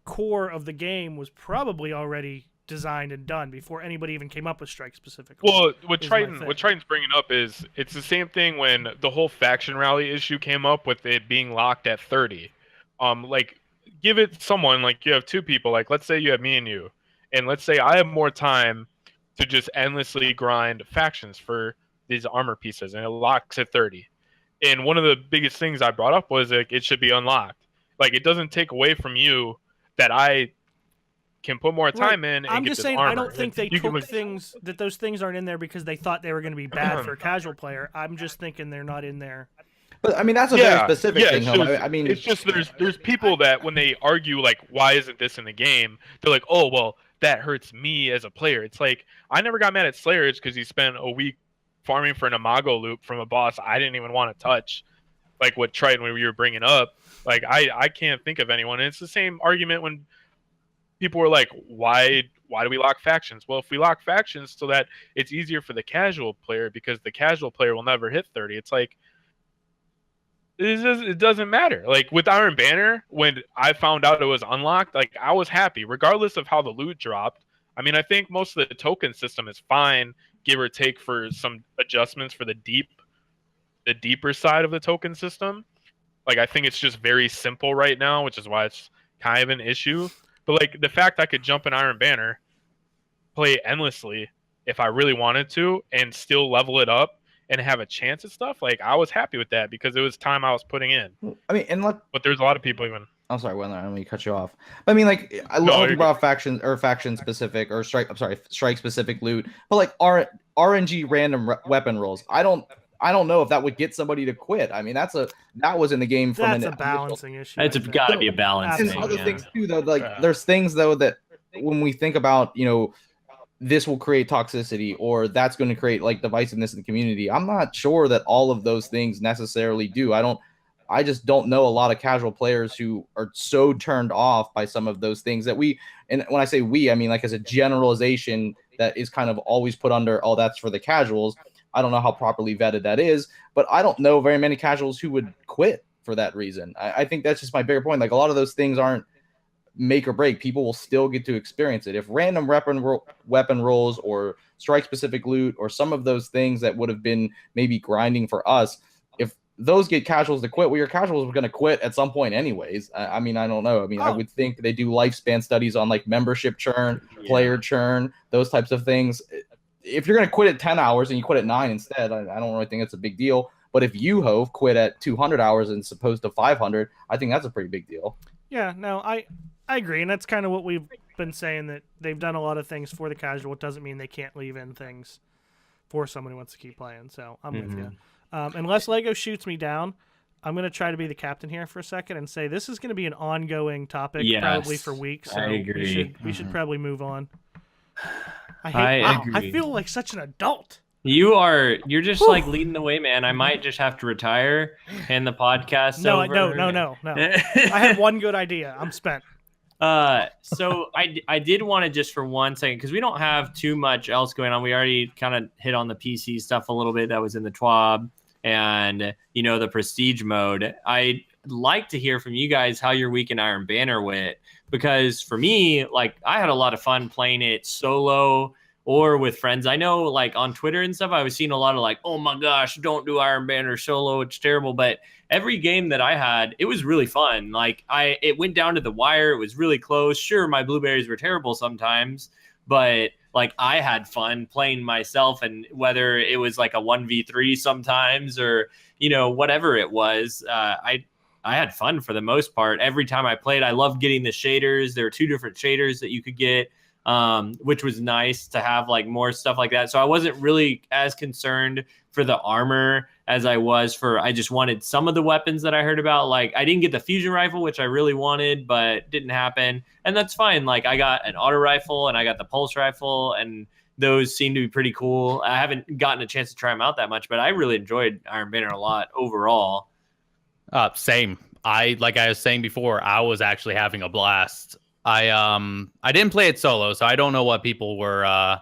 core of the game was probably already designed and done before anybody even came up with strike specifically. Well, what Triton's bringing up is it's the same thing when the whole faction rally issue came up with it being locked at 30. Like give it someone, like you have 2 people, like let's say you have me and you, and let's say I have more time to just endlessly grind factions for these armor pieces, and it locks at 30. And one of the biggest things I brought up was like it should be unlocked. Like it doesn't take away from you that I can put more time in. And I'm get just this saying, armor. I don't think they took things that those things aren't in there because they thought they were going to be bad for a casual player. I'm just thinking they're not in there But I mean, that's a very specific thing, it's Home. just, I mean, it's just there's people that when they argue like why isn't this in the game, they're like, oh well, that hurts me as a player. It's like I never got mad at Slayers because he spent a week farming for an Imago loop from a boss I didn't even want to touch, like what Triton when you were bringing up. Like I can't think of anyone. And it's the same argument when people were like, why do we lock factions? Well, if we lock factions so that it's easier for the casual player because the casual player will never hit 30. It's like it doesn't matter. Like with Iron Banner, when I found out it was unlocked, like I was happy, regardless of how the loot dropped. I mean, I think most of the token system is fine, give or take for some adjustments for the deeper side of the token system. Like I think it's just very simple right now, which is why it's kind of an issue. But like the fact I could jump in Iron Banner, play endlessly if I really wanted to, and still level it up and have a chance at stuff, like I was happy with that because it was time I was putting in. I mean, But there's a lot of people even. I'm sorry, Wendler, I don't mean to cut you off. But I mean, like, I No, love you're about faction specific or strike specific loot, but like RNG random weapon rolls. I don't know if that would get somebody to quit. I mean, that was in the game from That's an a balancing issue. It's got to be a balance and thing. other Yeah. things too, though. Like, there's things though that when we think about, this will create toxicity or that's going to create like divisiveness in the community. I'm not sure that all of those things necessarily do. I just don't know a lot of casual players who are so turned off by some of those things that and when I say we, I mean like as a generalization that is kind of always put under, oh, that's for the casuals. I don't know how properly vetted that is, but I don't know very many casuals who would quit for that reason. I think that's just my bigger point. Like a lot of those things aren't make or break. People will still get to experience it. If random weapon rolls or strike specific loot or some of those things that would have been maybe grinding for us, if those get casuals to quit, well, your casuals are going to quit at some point anyways. I mean, I don't know. I mean, I would think they do lifespan studies on like membership churn, player churn, those types of things. If you're going to quit at 10 hours and you quit at 9 instead, I don't really think it's a big deal. But if you, Hove, quit at 200 hours as opposed to 500, I think that's a pretty big deal. Yeah, no, I agree, and that's kind of what we've been saying, that they've done a lot of things for the casual. It doesn't mean they can't leave in things for someone who wants to keep playing, so I'm with you. Unless Lego shoots me down, I'm going to try to be the captain here for a second and say this is going to be an ongoing topic probably for weeks, so I agree. We should probably move on. I agree. I feel like such an adult. You're just like leading the way, man. I might just have to retire and the podcast. No. I had one good idea. I'm spent. So I did want to just for 1 second, because we don't have too much else going on. We already kind of hit on the PC stuff a little bit that was in the TWAB and the prestige mode. I'd like to hear from you guys how your week in Iron Banner went, because for me, like I had a lot of fun playing it solo or with friends. I know like on Twitter and stuff, I was seeing a lot of like, oh my gosh, don't do Iron Banner solo, it's terrible. But every game that I had, it was really fun. Like it went down to the wire. It was really close. Sure, my blueberries were terrible sometimes, but like I had fun playing myself, and whether it was like a 1v3 sometimes or, whatever it was, I had fun for the most part. Every time I played, I loved getting the shaders. There were 2 different shaders that you could get, which was nice to have like more stuff like that. So I wasn't really as concerned for the armor as I was I just wanted some of the weapons that I heard about. Like I didn't get the fusion rifle, which I really wanted, but didn't happen. And that's fine. Like I got an auto rifle and I got the pulse rifle, and those seem to be pretty cool. I haven't gotten a chance to try them out that much, but I really enjoyed Iron Banner a lot overall. Same. Like I was saying before, I was actually having a blast. I didn't play it solo, so I don't know what people were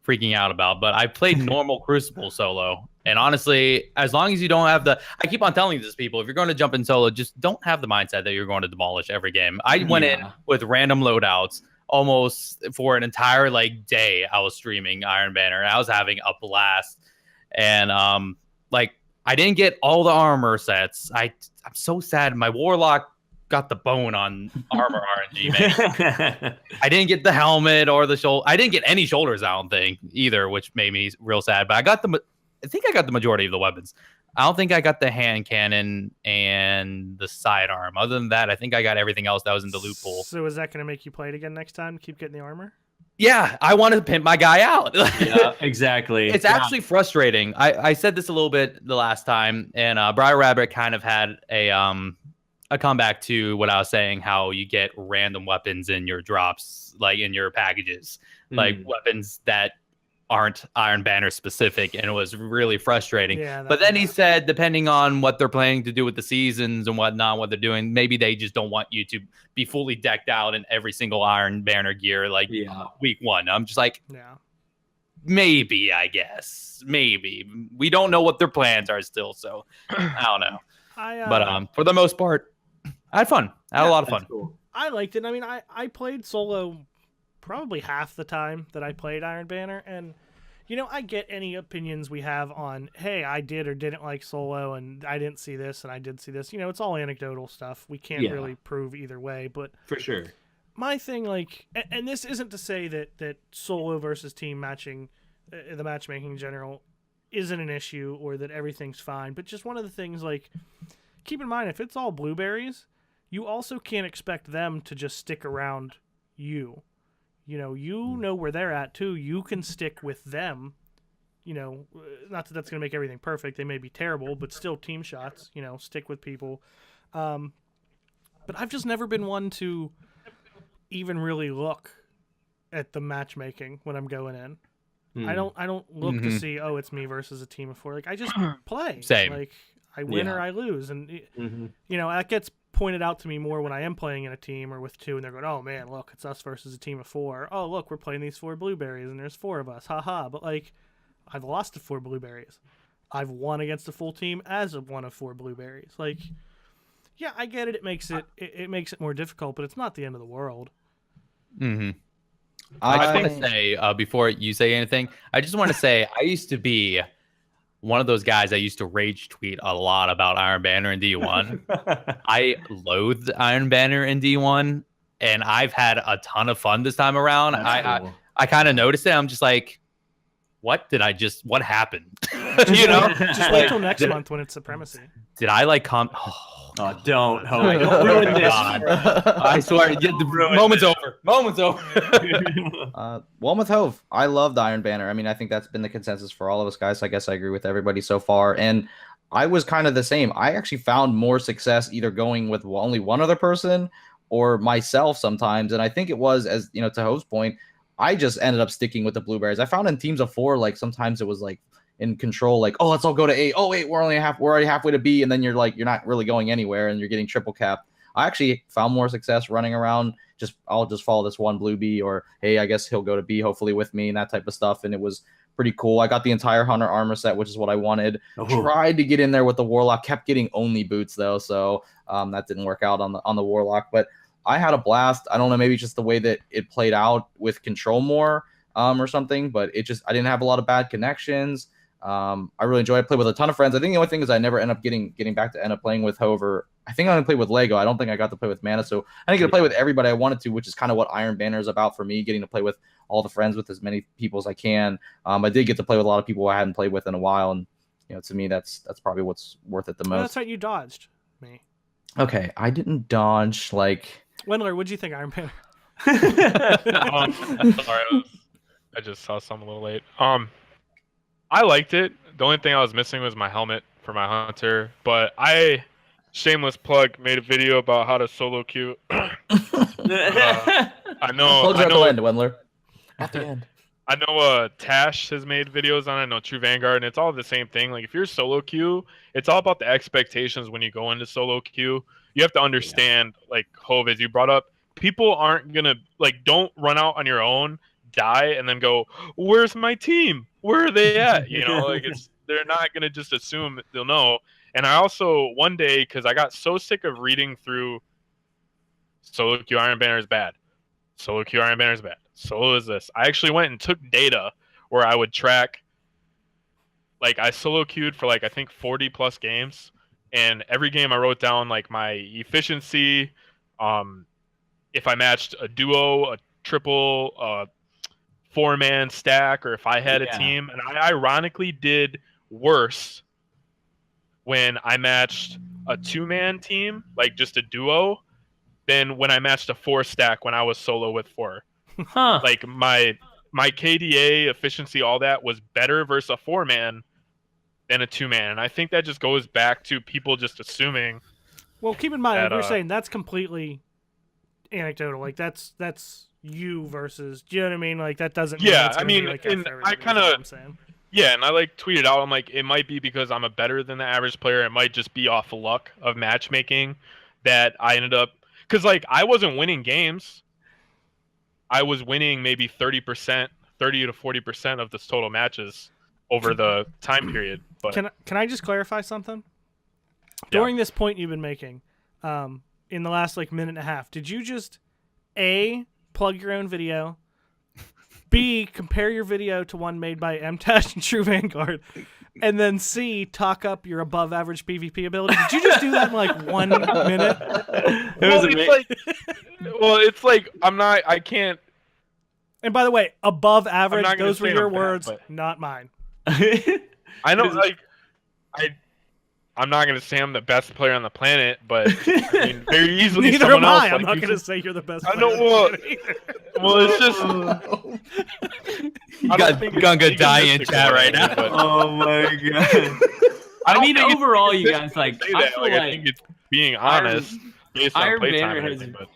freaking out about, but I played normal Crucible solo. And honestly, as long as you don't have I keep on telling these people, if you're going to jump in solo, just don't have the mindset that you're going to demolish every game. I went in with random loadouts almost for an entire day. I was streaming Iron Banner and I was having a blast. And I didn't get all the armor sets. I'm so sad. My Warlock got the bone on armor RNG, man. I didn't get the helmet or the shoulder. I didn't get any shoulders, I don't think, either, which made me real sad. But I think I got the majority of the weapons. I don't think I got the hand cannon and the sidearm. Other than that, I think I got everything else that was in the loot pool. So is that going to make you play it again next time? Keep getting the armor? Yeah, I want to pimp my guy out. Yeah, exactly. It's actually frustrating. I said this a little bit the last time, and Briar Rabbit kind of had a comeback to what I was saying, how you get random weapons in your drops, like in your packages, like weapons that aren't Iron Banner specific, and it was really frustrating. Yeah, but then he said, depending on what they're planning to do with the seasons and whatnot, what they're doing, maybe they just don't want you to be fully decked out in every single Iron Banner gear like week 1. I'm just like, maybe, I guess. Maybe. We don't know what their plans are still, so I don't know. But for the most part, I had fun. I had a lot of fun. Cool. I liked it. I mean, I played solo probably half the time that I played Iron Banner, and I get any opinions we have on, hey, I did or didn't like solo, and I didn't see this and I did see this. It's all anecdotal stuff. We can't really prove either way, but for sure. My thing, like, and this isn't to say that solo versus team matching, the matchmaking in general, isn't an issue or that everything's fine, but just one of the things, like, keep in mind, if it's all blueberries, you also can't expect them to just stick around you. You know where they're at, too. You can stick with them. Not that that's going to make everything perfect. They may be terrible, but still team shots. Stick with people. But I've just never been one to even really look at the matchmaking when I'm going in. I don't look to see, oh, it's me versus a team of 4. Like, I just play. Same. Like, I win or I lose. And, that gets pointed out to me more when I am playing in a team or with 2, and they're going, oh, man, look, it's us versus a team of 4. Oh, look, we're playing these 4 blueberries, and there's 4 of us. Ha-ha. But, like, I've lost to 4 blueberries. I've won against a full team as one of 4 blueberries. Like, yeah, I get it. It makes it more difficult, but it's not the end of the world. I just want to say, before you say anything, I just want to say I used to be one of those guys that used to rage tweet a lot about Iron Banner in D1. I loathed Iron Banner in D1, and I've had a ton of fun this time around. I kind of noticed it. I'm just like, what happened? Just wait till next month when it's Supremacy. Did I like Oh, don't ruin this. I swear, the moment's over. Moment's over. One with Hove. I loved Iron Banner. I mean, I think that's been the consensus for all of us guys. So I guess I agree with everybody so far. And I was kind of the same. I actually found more success either going with only one other person or myself sometimes. And I think it was, as to Hove's point, I just ended up sticking with the blueberries. I found in teams of 4, like sometimes it was like in control, like, oh, let's all go to A. Oh, wait, we're already halfway to B, and then you're not really going anywhere, and you're getting triple capped. I actually found more success running around. I'll just follow this one blue B, or hey, I guess he'll go to B hopefully with me, and that type of stuff. And it was pretty cool. I got the entire Hunter armor set, which is what I wanted. Tried to get in there with the Warlock, kept getting only boots though, so that didn't work out on the Warlock. But I had a blast. I don't know, maybe just the way that it played out with control more or something, but I didn't have a lot of bad connections. I really enjoyed it. I played with a ton of friends. I think the only thing is I never end up getting back to end up playing with Hover. I think I only played with Lego. I don't think I got to play with Mana. So I didn't get to play with everybody I wanted to, which is kind of what Iron Banner is about for me, getting to play with all the friends with as many people as I can. I did get to play with a lot of people I hadn't played with in a while, and to me that's probably what's worth it the most. That's right, you dodged me. Okay, I didn't dodge like Wendler, what'd you think, Iron Banner? Sorry, I just saw some a little late. I liked it. The only thing I was missing was my helmet for my hunter. But shameless plug, made a video about how to solo queue. I know. Plugs at the end, Wendler. At the end. I know Tash has made videos on it. I know True Vanguard, and it's all the same thing. Like, if you're solo queue, it's all about the expectations when you go into solo queue. You have to understand, like Hove, as you brought up, people aren't going to, like, don't run out on your own, die, and then go, where's my team? Where are they at? They're not going to just assume they'll know. And I also, one day, because I got so sick of reading through solo queue Iron Banner is bad. Solo queue Iron Banner is bad. Solo is this. I actually went and took data where I would track, like, I solo queued for, like, I think 40 plus games. And every game I wrote down, like, my efficiency, if I matched a duo, a triple, a 4-man stack, or if I had a team. And I ironically did worse when I matched a 2-man team, like just a duo, than when I matched a 4 stack when I was solo with 4. Huh. Like my KDA efficiency, all that was better versus a 4-man than a 2-man. And I think that just goes back to people just assuming. Well, keep in mind, That, like we're saying, that's completely anecdotal. Like that's you versus. Do you know what I mean? Like that doesn't. Mean Yeah, that's I gonna be, mean, like, and after I everybody, kind is what of. I'm saying. Yeah, and I like tweeted out, I'm like, it might be because I'm a better than the average player. It might just be off the luck of matchmaking that I ended up, because like I wasn't winning games. I was winning maybe 30%, 30 to 40% of the total matches over the time period. But Can I just clarify something? Yeah. During this point you've been making, in the last like minute and a half, did you just A, plug your own video, B, compare your video to one made by MTash and True Vanguard, and then C, talk up your above average PvP ability? Did you just do that in like 1 minute? It's like I can't. And by the way, above average, not gonna those were say your I'm bad, words, but- not mine. I know, like, I'm not gonna say I'm the best player on the planet, but I mean, very easily Neither someone am else. I. I'm like, not you going to can- say you're the best I player. know. on the Well, planet either. well, it's just. You I don't got think it's Gunga dying in egotistical chat or right now. anything, but Oh my god. I mean, don't think it's overall, you egotistical guys, like, to say I that. feel Like, I like think it's being honest based on Iron playtime Banner and has everything.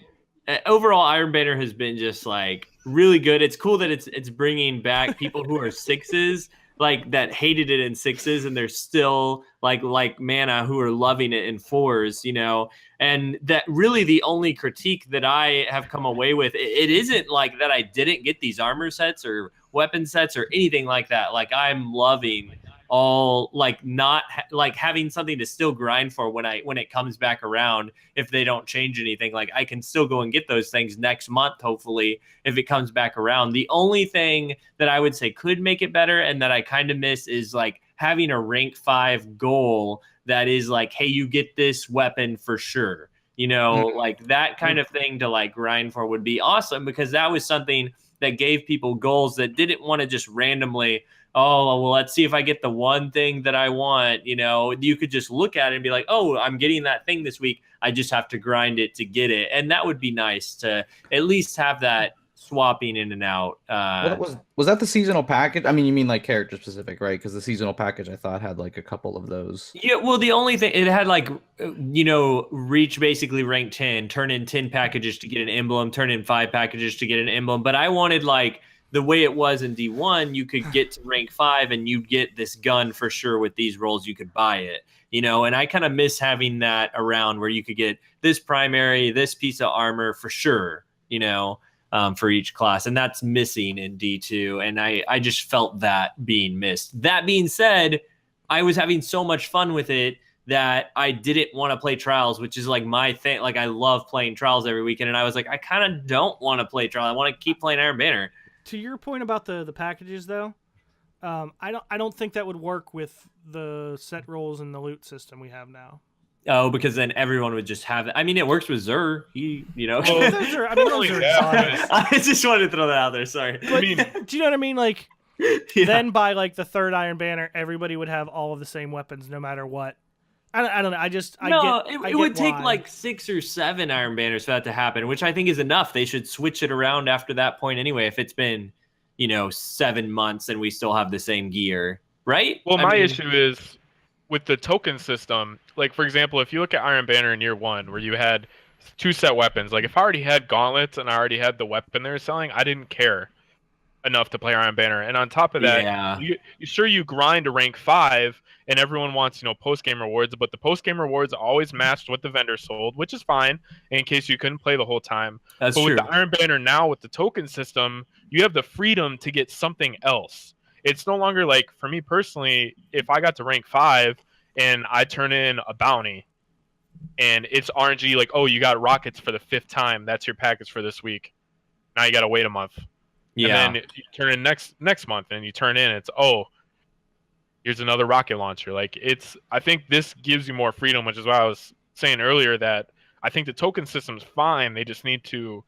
But overall, Iron Banner has been just like really good. It's cool that it's bringing back people who are sixes, like that hated it in sixes, and they're still like Mana who are loving it in fours, you know. And that really the only critique that I have come away with, it isn't like that I didn't get these armor sets or weapon sets or anything like that. Like I'm loving all like not like having something to still grind for when it comes back around. If they don't change anything, like I can still go and get those things next month, hopefully, if it comes back around. The only thing that I would say could make it better and that I kind of miss is like having a rank 5 goal that is like, hey, you get this weapon for sure, you know, like that kind of thing to like grind for would be awesome, because that was something that gave people goals that didn't want to just randomly, oh, well, let's see if I get the one thing that I want. You know, you could just look at it and be like, oh, I'm getting that thing this week. I just have to grind it to get it. And that would be nice to at least have that swapping in and out. Was that the seasonal package? I mean, you mean like character specific, right? Because the seasonal package I thought had like a couple of those. Yeah, well, the only thing it had like, you know, reach basically rank 10, turn in 10 packages to get an emblem, turn in 5 packages to get an emblem. But I wanted like the way it was in D1, you could get to rank 5 and you'd get this gun for sure with these rolls. You could buy it, you know, and I kind of miss having that around where you could get this primary, this piece of armor for sure, you know. For each class, and that's missing in D2, and I just felt that being missed. That being said, I was having so much fun with it that I didn't want to play Trials, which is like my thing. Like I love playing Trials every weekend, and I was like, I kind of don't want to play Trials. I want to keep playing Iron Banner. To your point about the packages, though, I don't think that would work with the set rolls and the loot system we have now. Oh, because then everyone would just have it. I mean, it works with Zur. He, you know. Well, Those are exotic. I just wanted to throw that out there. Sorry. But, mean- do you know what I mean? Like, Yeah. then by like the third Iron Banner, everybody would have all of the same weapons, no matter what. I don't know. It would take like 6 or 7 Iron Banners for that to happen, which I think is enough. They should switch it around after that point anyway. If it's been, you know, 7 months and we still have the same gear, right? Well, I my mean, issue is with the token system. Like, for example, if you look at Iron Banner in year 1, where you had 2 set weapons, like if I already had gauntlets and I already had the weapon they were selling, I didn't care enough to play Iron Banner. And on top of that, Yeah. you grind to rank 5, and everyone wants, you know, post-game rewards, but the post-game rewards are always matched what the vendor sold, which is fine in case you couldn't play the whole time. That's but true. with the Iron Banner now, with the token system, you have the freedom to get something else. It's no longer like, for me personally, if I got to rank 5 and I turn in a bounty and it's RNG, like, oh, you got rockets for the 5th time, that's your package for this week. Now you got to wait a month. Yeah. And then you turn in next month and you turn in, it's, oh, here's another rocket launcher. Like, I think this gives you more freedom, which is why I was saying earlier that I think the token system's fine. They just need to,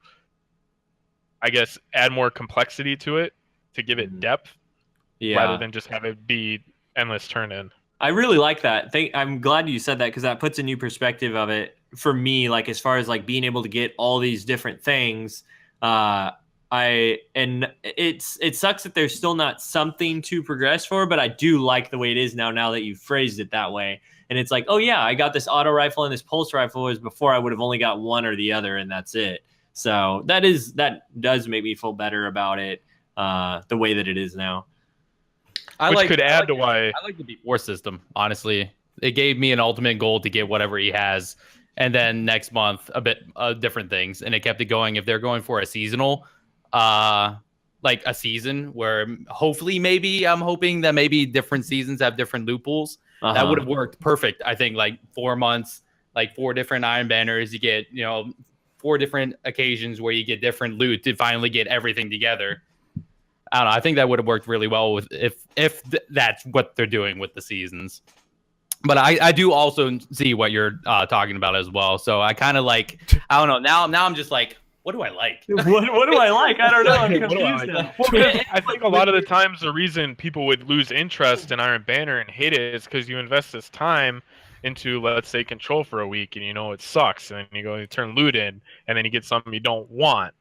I guess, add more complexity to it to give it depth rather than just have it be endless turn in. I really like that. I'm glad you said that, because that puts a new perspective of it for me. Like, as far as like being able to get all these different things, it sucks that there's still not something to progress for, but I do like the way it is now that you've phrased it that way. And it's like, oh yeah, I got this auto rifle and this pulse rifle, whereas before I would have only got one or the other, and that's it. So that does make me feel better about it, the way that it is now. Which could add to why I like the before system. Honestly, it gave me an ultimate goal to get whatever he has, and then next month a bit different things, and it kept it going. If they're going for a seasonal, like a season where hopefully maybe I'm hoping that maybe different seasons have different loopholes. That would have worked perfect. I think like 4 months, like 4 different Iron Banners. You get 4 different occasions where you get different loot to finally get everything together. I don't know. I think that would have worked really well with if that's what they're doing with the seasons. But I do also see what you're talking about as well. So I kind of like, I don't know. Now I'm just like, what do I like? What do I like? I don't know. I'm confused now. Well, I think a lot of the times the reason people would lose interest in Iron Banner and hate it is because you invest this time into, let's say, Control for a week, and it sucks, and then you turn loot in, and then you get something you don't want.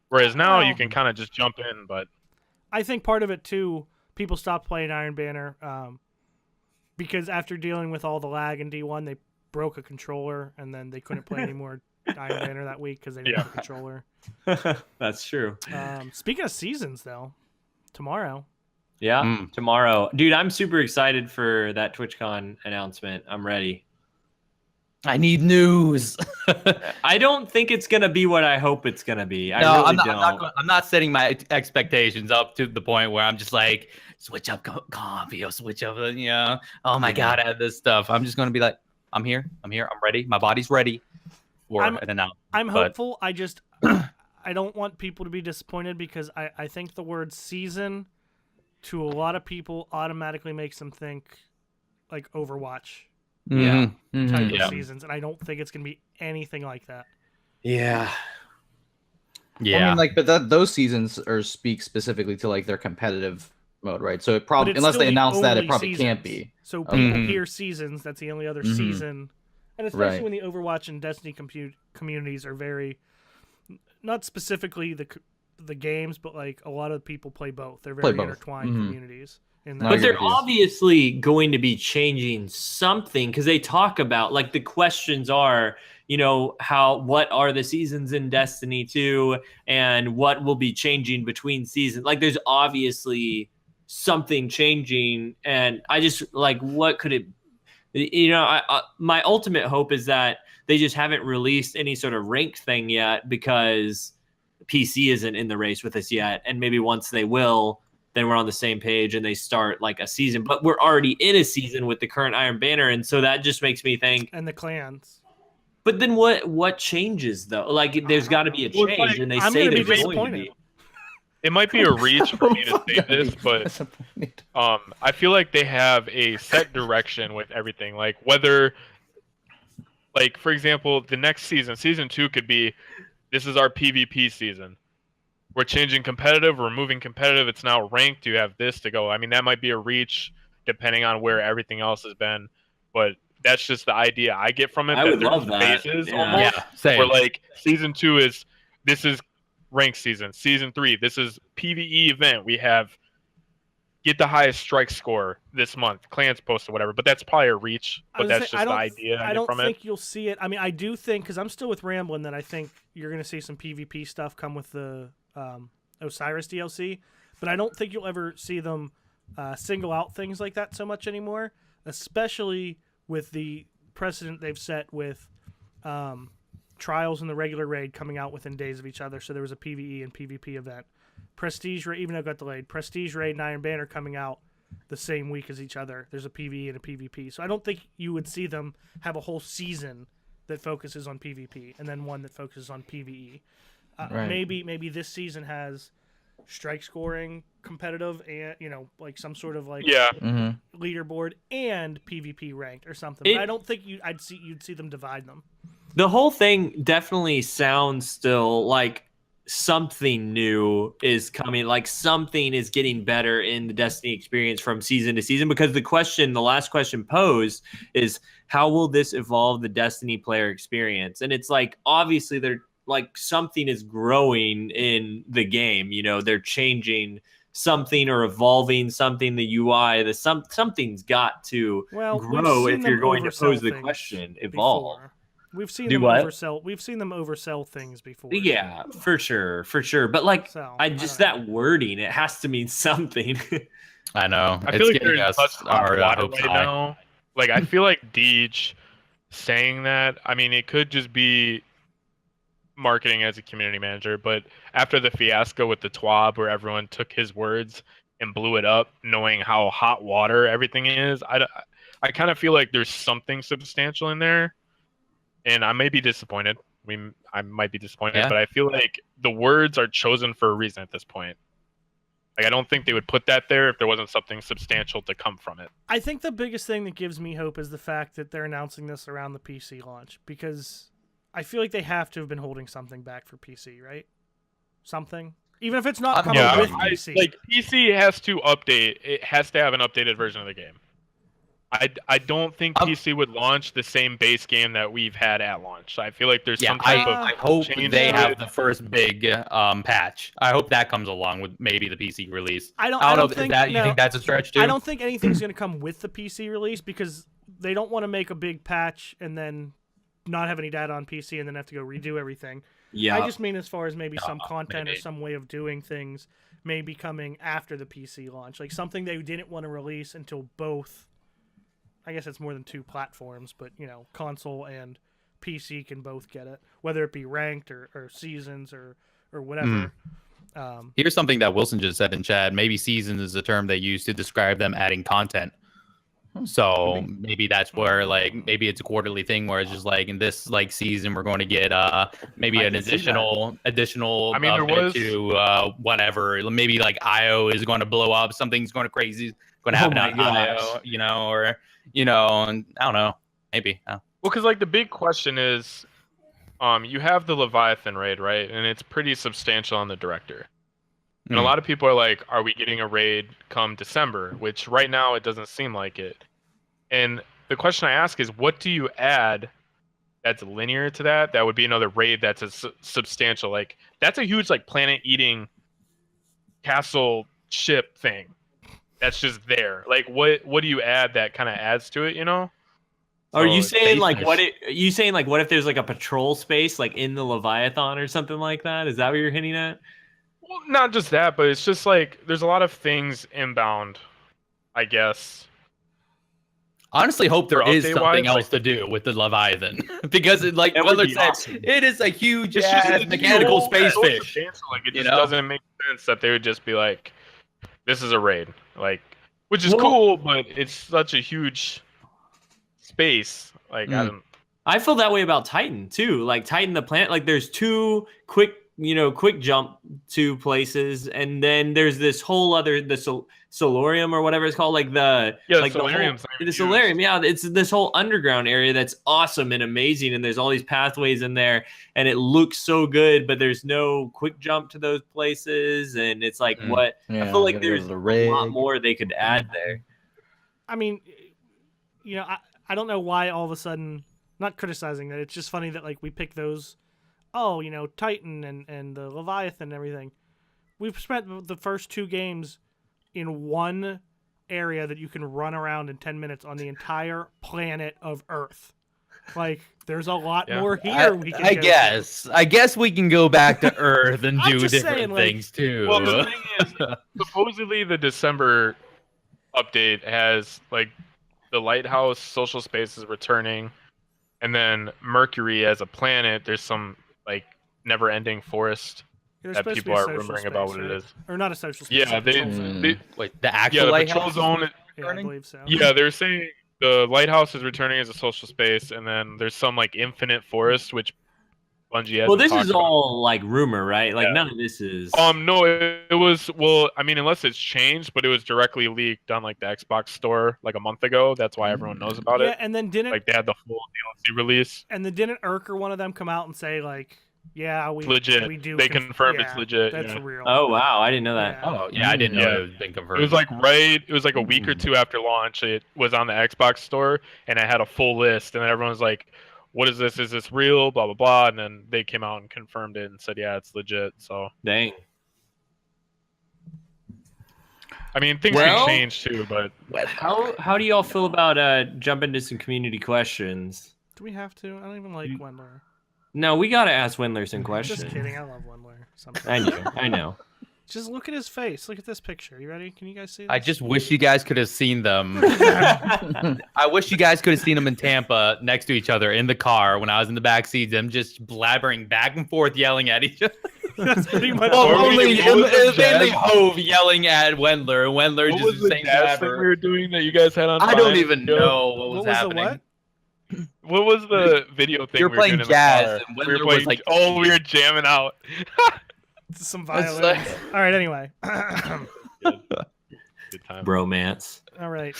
Whereas now you can kind of just jump in. But I think part of it too, people stopped playing Iron Banner because after dealing with all the lag in D1, they broke a controller, and then they couldn't play any more Iron Banner that week because they didn't have a controller. That's true. Speaking of seasons, though, tomorrow. Yeah, tomorrow. Dude, I'm super excited for that TwitchCon announcement. I'm ready. I need news. I don't think it's going to be what I hope it's going to be. I'm not setting my expectations up to the point where I'm just like, switch up coffee or switch up, oh my God, I have this stuff. I'm just going to be like, I'm here, I'm ready. My body's ready. I'm hopeful. I don't want people to be disappointed because I think the word season to a lot of people automatically makes them think like Overwatch. Type of seasons, and I don't think it's gonna be anything like that. Yeah. I mean, but those seasons speak specifically to like their competitive mode, right? So it probably, unless they announce that, it probably can't be. So people hear seasons. That's the only other season. And especially when the Overwatch and Destiny communities are very, not specifically the games, but like a lot of people play both. They're very intertwined communities. But they're obviously going to be changing something because they talk about, like, the questions are, what are the seasons in Destiny 2 and what will be changing between seasons. Like, there's obviously something changing, and I just, like, what could it my ultimate hope is that they just haven't released any sort of ranked thing yet because PC isn't in the race with us yet. And maybe once they will, then we're on the same page and they start like a season. But we're already in a season with the current Iron Banner. And so that just makes me think. And the clans. But then what changes, though? Like, there's got to be a change. And they say there's going to be. It might be a reach for me to say this, but I feel like they have a set direction with everything. Like, whether, like, for example, the next season 2 could be, this is our PvP season. We're changing competitive, we're moving competitive, it's now ranked, you have this to go. I mean, that might be a reach depending on where everything else has been, but that's just the idea I get from it. I would love that. Almost, same. where, like, season 2 this is ranked season. Season 3, this is PvE event. We have get the highest strike score this month. Clans post or whatever, but that's probably a reach. But that's just the idea I get from it. I don't think you'll see it. I mean, I do think, because I'm still with Ramblin', that I think you're going to see some PvP stuff come with the Osiris DLC, but I don't think you'll ever see them single out things like that so much anymore, especially with the precedent they've set with Trials and the regular raid coming out within days of each other. So there was a PvE and PvP event. Prestige raid, even though it got delayed, Prestige raid and Iron Banner coming out the same week as each other. There's a PvE and a PvP. So I don't think you would see them have a whole season that focuses on PvP and then one that focuses on PvE. Right. Maybe this season has strike scoring competitive and like some sort of like leaderboard and PvP ranked or something. But I don't think you'd see them divide them. The whole thing definitely sounds still like something new is coming, like something is getting better in the Destiny experience from season to season, because the last question posed is, how will this evolve the Destiny player experience? And it's like, obviously they're like something is growing in the game. You know, they're changing something or evolving something, the UI, something's got to grow if you're going to pose the question, evolve. Before. We've seen Do them what? oversell. We've seen them oversell things before. Yeah, for sure. But like, So, I just that wording, it has to mean something. I know. I It's feel like getting there's us such hot our water hopes right high. now. Like I feel like Deej saying that. I mean, it could just be marketing as a community manager, but after the fiasco with the TWAB, where everyone took his words and blew it up, knowing how hot water everything is, I kind of feel like there's something substantial in there, and I may be disappointed. I might be disappointed, Yeah. but I feel like the words are chosen for a reason at this point. Like I don't think they would put that there if there wasn't something substantial to come from it. I think the biggest thing that gives me hope is the fact that they're announcing this around the PC launch, because I feel like they have to have been holding something back for PC, right? Something, even if it's not coming with PC. Like PC has to update. It has to have an updated version of the game. I don't think PC would launch the same base game that we've had at launch. I feel like there's some type of I hope change they to have it. the first big patch. I hope that comes along with maybe the PC release. I don't know. think You think that's a stretch too? I don't think anything's going to come with the PC release, because they don't want to make a big patch and then not have any data on PC and then have to go redo everything. Yeah. I just mean as far as maybe some content maybe. or some way of doing things may be coming after the PC launch, like something they didn't want to release until both. I guess it's more than two platforms, but console and PC can both get it, whether it be ranked or seasons or whatever. Here's something that Wilson just said in chat. Maybe seasons is a term they use to describe them adding content. So maybe that's where maybe it's a quarterly thing where it's just like in this season we're going to get maybe an additional. I mean, there was to whatever. Maybe IO is going to blow up. Something's going to crazy going to happen on IO. Or and I don't know. Maybe. Well, because the big question is, you have the Leviathan raid, right? And it's pretty substantial on the director. And a lot of people are like, are we getting a raid come December? Which right now it doesn't seem like it. And the question I ask is, what do you add that's linear to that? That would be another raid that's substantial. That's a huge planet-eating castle ship thing. That's just there. What do you add that kind of adds to it? Are you saying what if there's a patrol space in the Leviathan or something like that? Is that what you're hinting at? Well, not just that, but it's just there's a lot of things inbound, I guess. Honestly, hope there is something update-wise, else to do with the Leviathan because, Wendler said, awesome. It is a huge It's ass just mechanical so space fish. substantial. It just doesn't make sense that they would just be like, "This is a raid," which is cool, but it's such a huge space. I feel that way about Titan too. Titan the planet, there's two quick jump to places, and then there's this whole other Solarium or whatever it's called, the Solarium's the Solarium. Yeah, it's this whole underground area that's awesome and amazing, and there's all these pathways in there, and it looks so good, but there's no quick jump to those places, and it's what I feel like there's a lot more they could add there. I mean, I don't know why all of a sudden, not criticizing that, it's just funny that we pick those. Oh, Titan and the Leviathan and everything. We've spent the first two games in one area that you can run around in 10 minutes on the entire planet of Earth. There's a lot more here we can I go guess. I guess we can go back to Earth and do just different saying, things too. Well, the thing is, supposedly the December update has the Lighthouse social space is returning, and then Mercury as a planet. There's some never-ending forest There's that supposed to people be a are social rumoring space, about what right? it is. Or not a social space. Yeah, a patrol zone. The actual the lighthouse? patrol zone. Yeah, I believe so. Yeah, they're saying the lighthouse is returning as a social space, and then there's some infinite forest which Bungie has. Well, this is all rumor, right? None of this is. No, it was. Well, I mean, unless it's changed, but it was directly leaked on the Xbox store a month ago. That's why everyone knows about it. Yeah, and then didn't they had the full DLC release. And then didn't Urk or one of them come out and say yeah, we legit. We do. They confirmed it's legit. That's real. Oh wow, I didn't know that. Yeah. Oh yeah, I didn't know it was been confirmed. It was It was a week or two after launch. It was on the Xbox store, and I had a full list. And then everyone was like, what is this? Is this real? Blah blah blah. And then they came out and confirmed it and said, yeah, it's legit. So Dang. I mean, things Well, can change too, but How do y'all feel about jumping to some community questions? Do we have to? I don't even like Wendler. No, we gotta ask Wendler some questions. Just kidding. I love Wendler. I know. Just look at his face. Look at this picture. You ready? Can you guys see this? I just wish you guys could have seen them. I wish you guys could have seen them in Tampa next to each other in the car when I was in the back seat. Them just blabbering back and forth, yelling at each other. That's pretty much. Well, What only was the mainly jazz? Hove yelling at Wendler, and Wendler what just was the saying jazz thing we whatever. were doing that you guys had on? I don't Vine? even know what was What was the happening. what? What was the video thing You were we were playing doing jazz, in the car? and We Wendler were was playing, like- oh, we were jamming out. Some It's violins. like- All right. Anyway. Good time. Bromance. All right.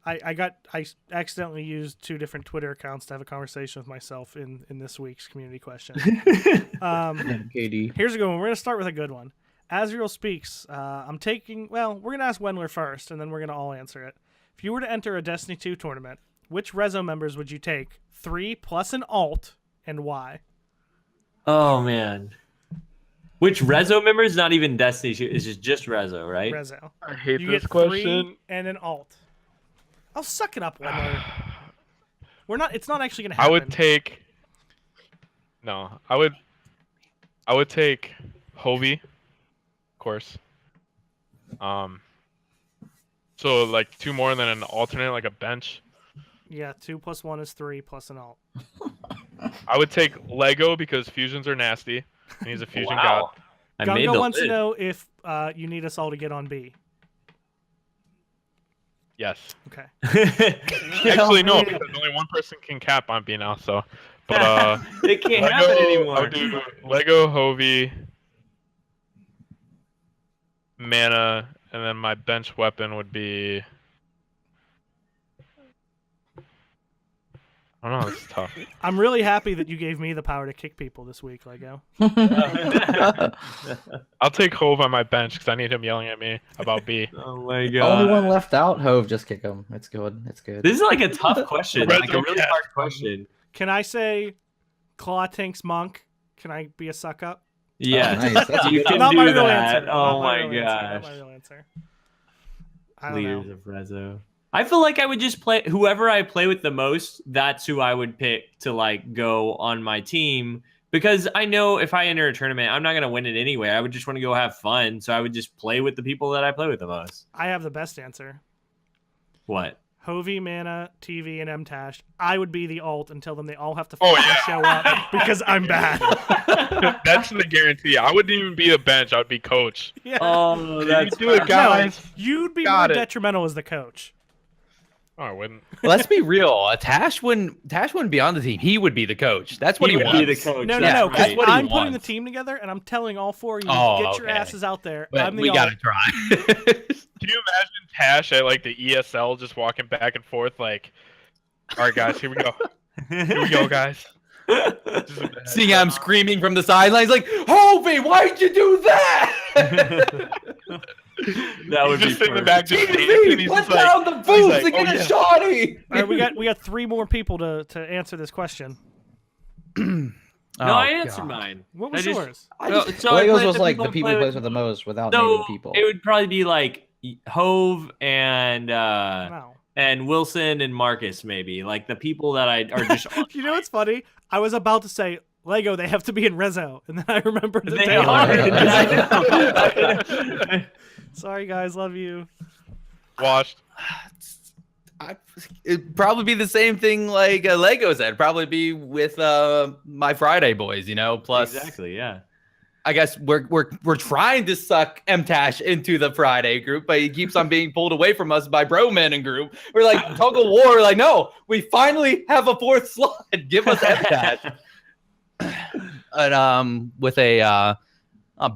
I accidentally used 2 different Twitter accounts to have a conversation with myself in this week's community question. KD. Here's a good one. We're gonna start with a good one. Asriel speaks. I'm taking. Well, we're gonna ask Wendler first, and then we're gonna all answer it. If you were to enter a Destiny 2 tournament, which Rezo members would you take? 3 plus an alt, and why? Oh man. Which Rezo member is not even Destiny? It's just Rezo, right? Rezo. I hate You this get question. 3 and an alt. I'll suck it up, Wendler. We're not. It's not actually gonna I happen. would take. No, I would take Hovey, of course. So like 2 more and then an alternate, like a bench. Yeah, 2 plus 1 is 3 plus an alt. I would take Lego because fusions are nasty, and he's a fusion god. I made Gungo the wants to list. know if you need us all to get on B. Yes. Okay. Actually, no, because only one person can cap on B now. So, but it can't happen I'll anymore. do Lego, Hovey, mana, and then my bench weapon would be. I don't know. It's tough. I'm really happy that you gave me the power to kick people this week, Lego. I'll take Hove on my bench because I need him yelling at me about B. Oh my Only god. one left out. Hove, just kick him. It's good. It's good. This is like a tough question. Like a really REZOcast. hard question. Can I say Claw Tanks Monk? Can I be a suck up? Yeah. nice. That's You good. can Not my do real that. answer. Oh Not my real answer. Not gosh. my real answer. I don't Leaders know. of Rezo. I feel like I would just play whoever I play with the most. That's who I would pick to like go on my team because I know if I enter a tournament, I'm not gonna win it anyway. I would just want to go have fun, so I would just play with the people that I play with the most. I have the best answer. What? Hovey, Mana, TV, and MTash. I would be the alt until then they all have to Oh, fucking yeah. show up because I'm bad. That's the guarantee. I wouldn't even be a bench. I would be coach. Yeah. Oh, that's do it, guys. You'd be Got more it. detrimental as the coach. Oh, I wouldn't. Let's be real. Tash wouldn't be on the team. He would be the coach. That's what he, would wants. be the coach. No, Yeah, no, that's because what he I'm putting the wants. team together and I'm telling all 4 of you, Oh, get your okay. asses out there. But I'm the we alt. gotta try. Can you imagine Tash at like the ESL just walking back and forth like, all right, guys, here we go. Here we go, guys. Just imagine. Seeing him screaming from the sidelines, like, Hovey, why'd you do that? That would He's just be sitting in the perfect. back just dancing. He's Let just like, down the booth like, and oh, get a yeah. shoddy. All right, we got 3 more people to answer this question. No, I answered mine. What I was just- yours? So I Legos play was like people the people play who with- plays with the most without No, naming people. it would probably be like Hove and No. Wilson and Marcus, maybe like the people that I are just. You know what's funny? I was about to say Lego. They have to be in Rezo, and then I remembered that They are. are. I know. Sorry, guys. Love you. washed. It'd probably be the same thing like Lego said. Probably be with my Friday boys, you know. Plus, Exactly. Yeah. I guess we're trying to suck MTash into the Friday group, but he keeps on being pulled away from us by Broman and group. We're like tug of war. We're like, no, we finally have a 4th slot. Give us MTash. But with a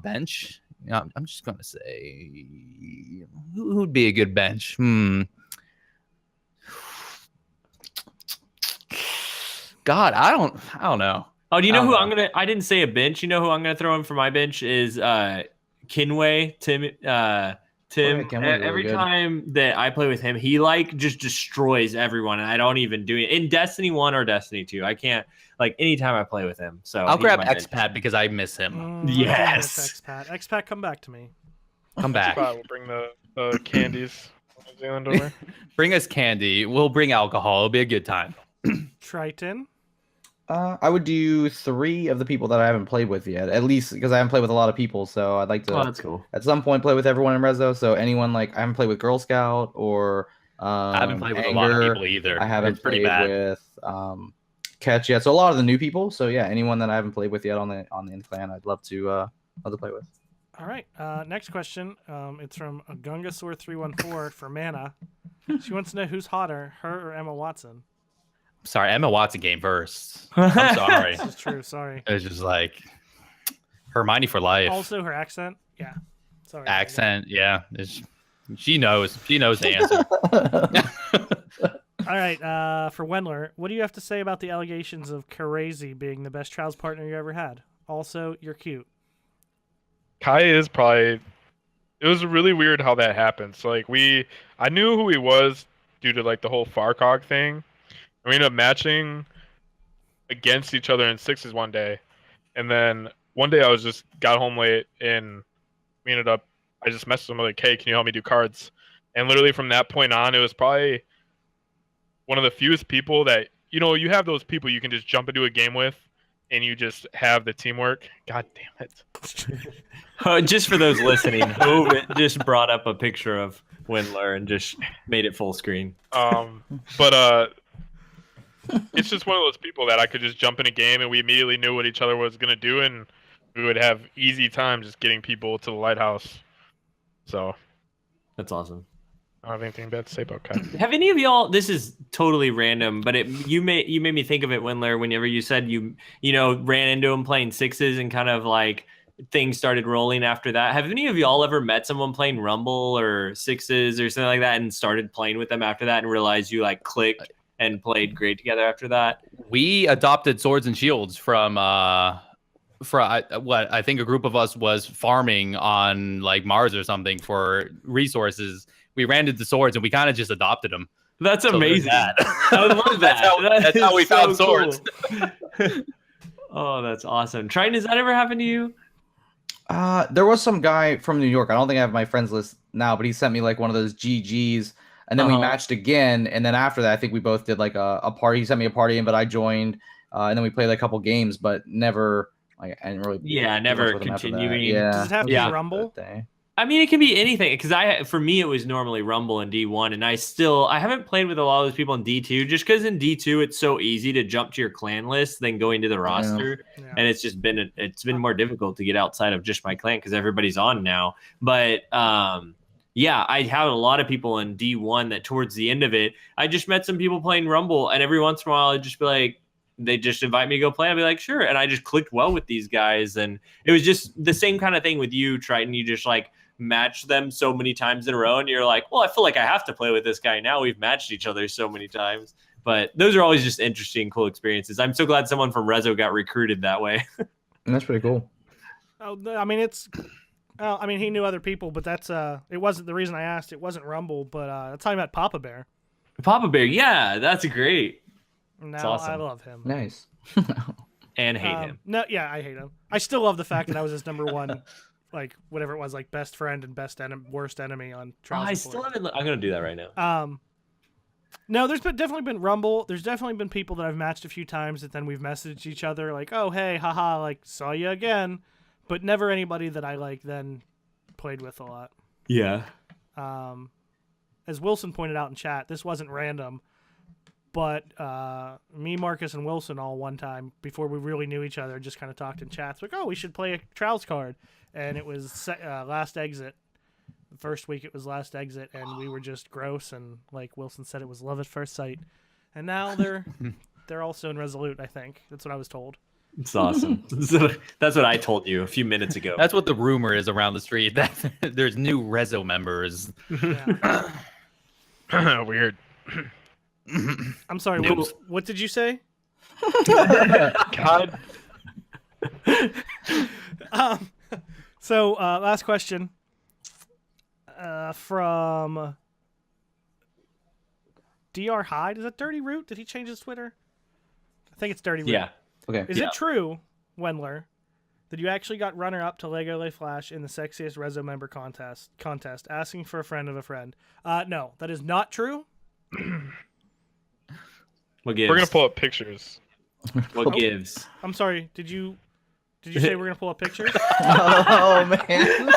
bench, you know, I'm just gonna say who'd be a good bench. God, I don't know. Oh, do you I know don't who know. I'm gonna? I didn't say a bench. You know who I'm gonna throw in for my bench is Kinway, Tim, yeah, Ken was really every good. time that I play with him, he like just destroys everyone, and I don't even do it in Destiny 1 or Destiny 2. I can't like anytime I play with him. So I'll he's grab my bench. Expat because I miss him. I do miss Yes. Expat. Expat, come back to me. Come back. Spot will bring the candies from New Zealand over. Bring us candy. We'll bring alcohol. It'll be a good time. Triton. I would do 3 of the people that I haven't played with yet, at least because I haven't played with a lot of people. So I'd like to, Oh, that's cool. at some point, play with everyone in Rezo. So anyone like I haven't played with Girl Scout or I haven't played with Anger. a lot of people either. I haven't It's pretty played bad. with Catch yet. So a lot of the new people. So yeah, anyone that I haven't played with yet on the clan, I'd love to play with. All right. Next question. It's from Gungasaur314 for Mana. She wants to know who's hotter, her or Emma Watson. Sorry, Emma Watson came first. I'm sorry. This is true. Sorry. It's just like Hermione for life. Also, her accent. Yeah. Sorry. Accent, yeah. She knows. She knows the answer. All right. For Wendler, what do you have to say about the allegations of Crazy being the best trials partner you ever had? Also, you're cute. Kai is probably. It was really weird how that happened. So like I knew who he was due to like the whole Farcog thing. We ended up matching against each other in sixes one day, and then one day I got home late and I just messaged him like, "Hey, can you help me do cards?" And literally from that point on, it was probably one of the fewest people that you have those people you can just jump into a game with, and you just have the teamwork. God damn it! Just for those listening, Hove just brought up a picture of Wendler and just made it full screen. But it's just one of those people that I could just jump in a game and we immediately knew what each other was gonna do, and we would have easy time just getting people to the lighthouse. So That's awesome. I don't have anything bad to say about Kai. Have any of y'all? This is totally random, but you made me think of it, Wendler. Whenever you said you ran into him playing sixes and kind of like things started rolling after that. Have any of y'all ever met someone playing Rumble or sixes or something like that and started playing with them after that and realized you like clicked and played great together after that? We adopted Swords and Shields from what I think a group of us was farming on like Mars or something for resources. We ran into Swords and we kind of just adopted them. That's So there's amazing. that. I love that. That's how we is so found Swords. cool. Oh, that's awesome. Triton, has that ever happened to you? There was some guy from New York. I don't think I have my friends list now, but he sent me like one of those GGs, and then we matched again. And then after that, I think we both did like a party. He sent me a party invite. I joined, and then we played like a couple games, but never like I didn't really. Never continuing. Yeah. Does it have to be Rumble? I mean, it can be anything because for me it was normally Rumble in D1, and I haven't played with a lot of those people in D2 just because in D2 it's so easy to jump to your clan list than going to the roster, and it's been more difficult to get outside of just my clan because everybody's on now. But I had a lot of people in D1 that towards the end of it, I just met some people playing Rumble, and every once in a while I'd just be like, they just invite me to go play. I'd be like, sure, and I just clicked well with these guys, and it was just the same kind of thing with you, Triton. You just like match them so many times in a row and you're like, well, I feel like I have to play with this guy now. We've matched each other so many times. But those are always just interesting, cool experiences. I'm so glad someone from Rezo got recruited that way. And that's pretty cool. I mean, he knew other people, but that's it wasn't the reason I asked. It wasn't Rumble, but that's how I met Papa Bear. Papa Bear, yeah, that's great. Now awesome. I love him. Nice. And hate him. No, yeah, I hate him. I still love the fact that I was his number one, like whatever it was, like best friend and worst enemy on Trials. I still haven't. I'm gonna do that right now. No, there's definitely been Rumble. There's definitely been people that I've matched a few times that then we've messaged each other like, oh hey, haha, like saw you again, but never anybody that I like then played with a lot. Yeah. As Wilson pointed out in chat, this wasn't random. But me, Marcus, and Wilson all one time before we really knew each other just kind of talked in chats like, oh, we should play a Trials card. And it was Last Exit. The first week it was Last Exit, and we were just gross. And like Wilson said, it was love at first sight. And now they're also in Resolute, I think. That's what I was told. It's awesome. That's what I told you a few minutes ago. That's what the rumor is around the street. That there's new Rezo members. Yeah. Weird. I'm sorry, what did you say? God. So, last question. from Dr. Hyde. Is that Dirty Root? Did he change his Twitter? I think it's Dirty Root. Yeah. Okay. Is it true, Wendler, that you actually got runner-up to Lego Lay Flash in the sexiest Rezo member contest, asking for a friend of a friend? No, that is not true. What gives? We're gonna pull up pictures. What gives? I'm sorry. Did you say we're gonna pull up pictures? Oh man.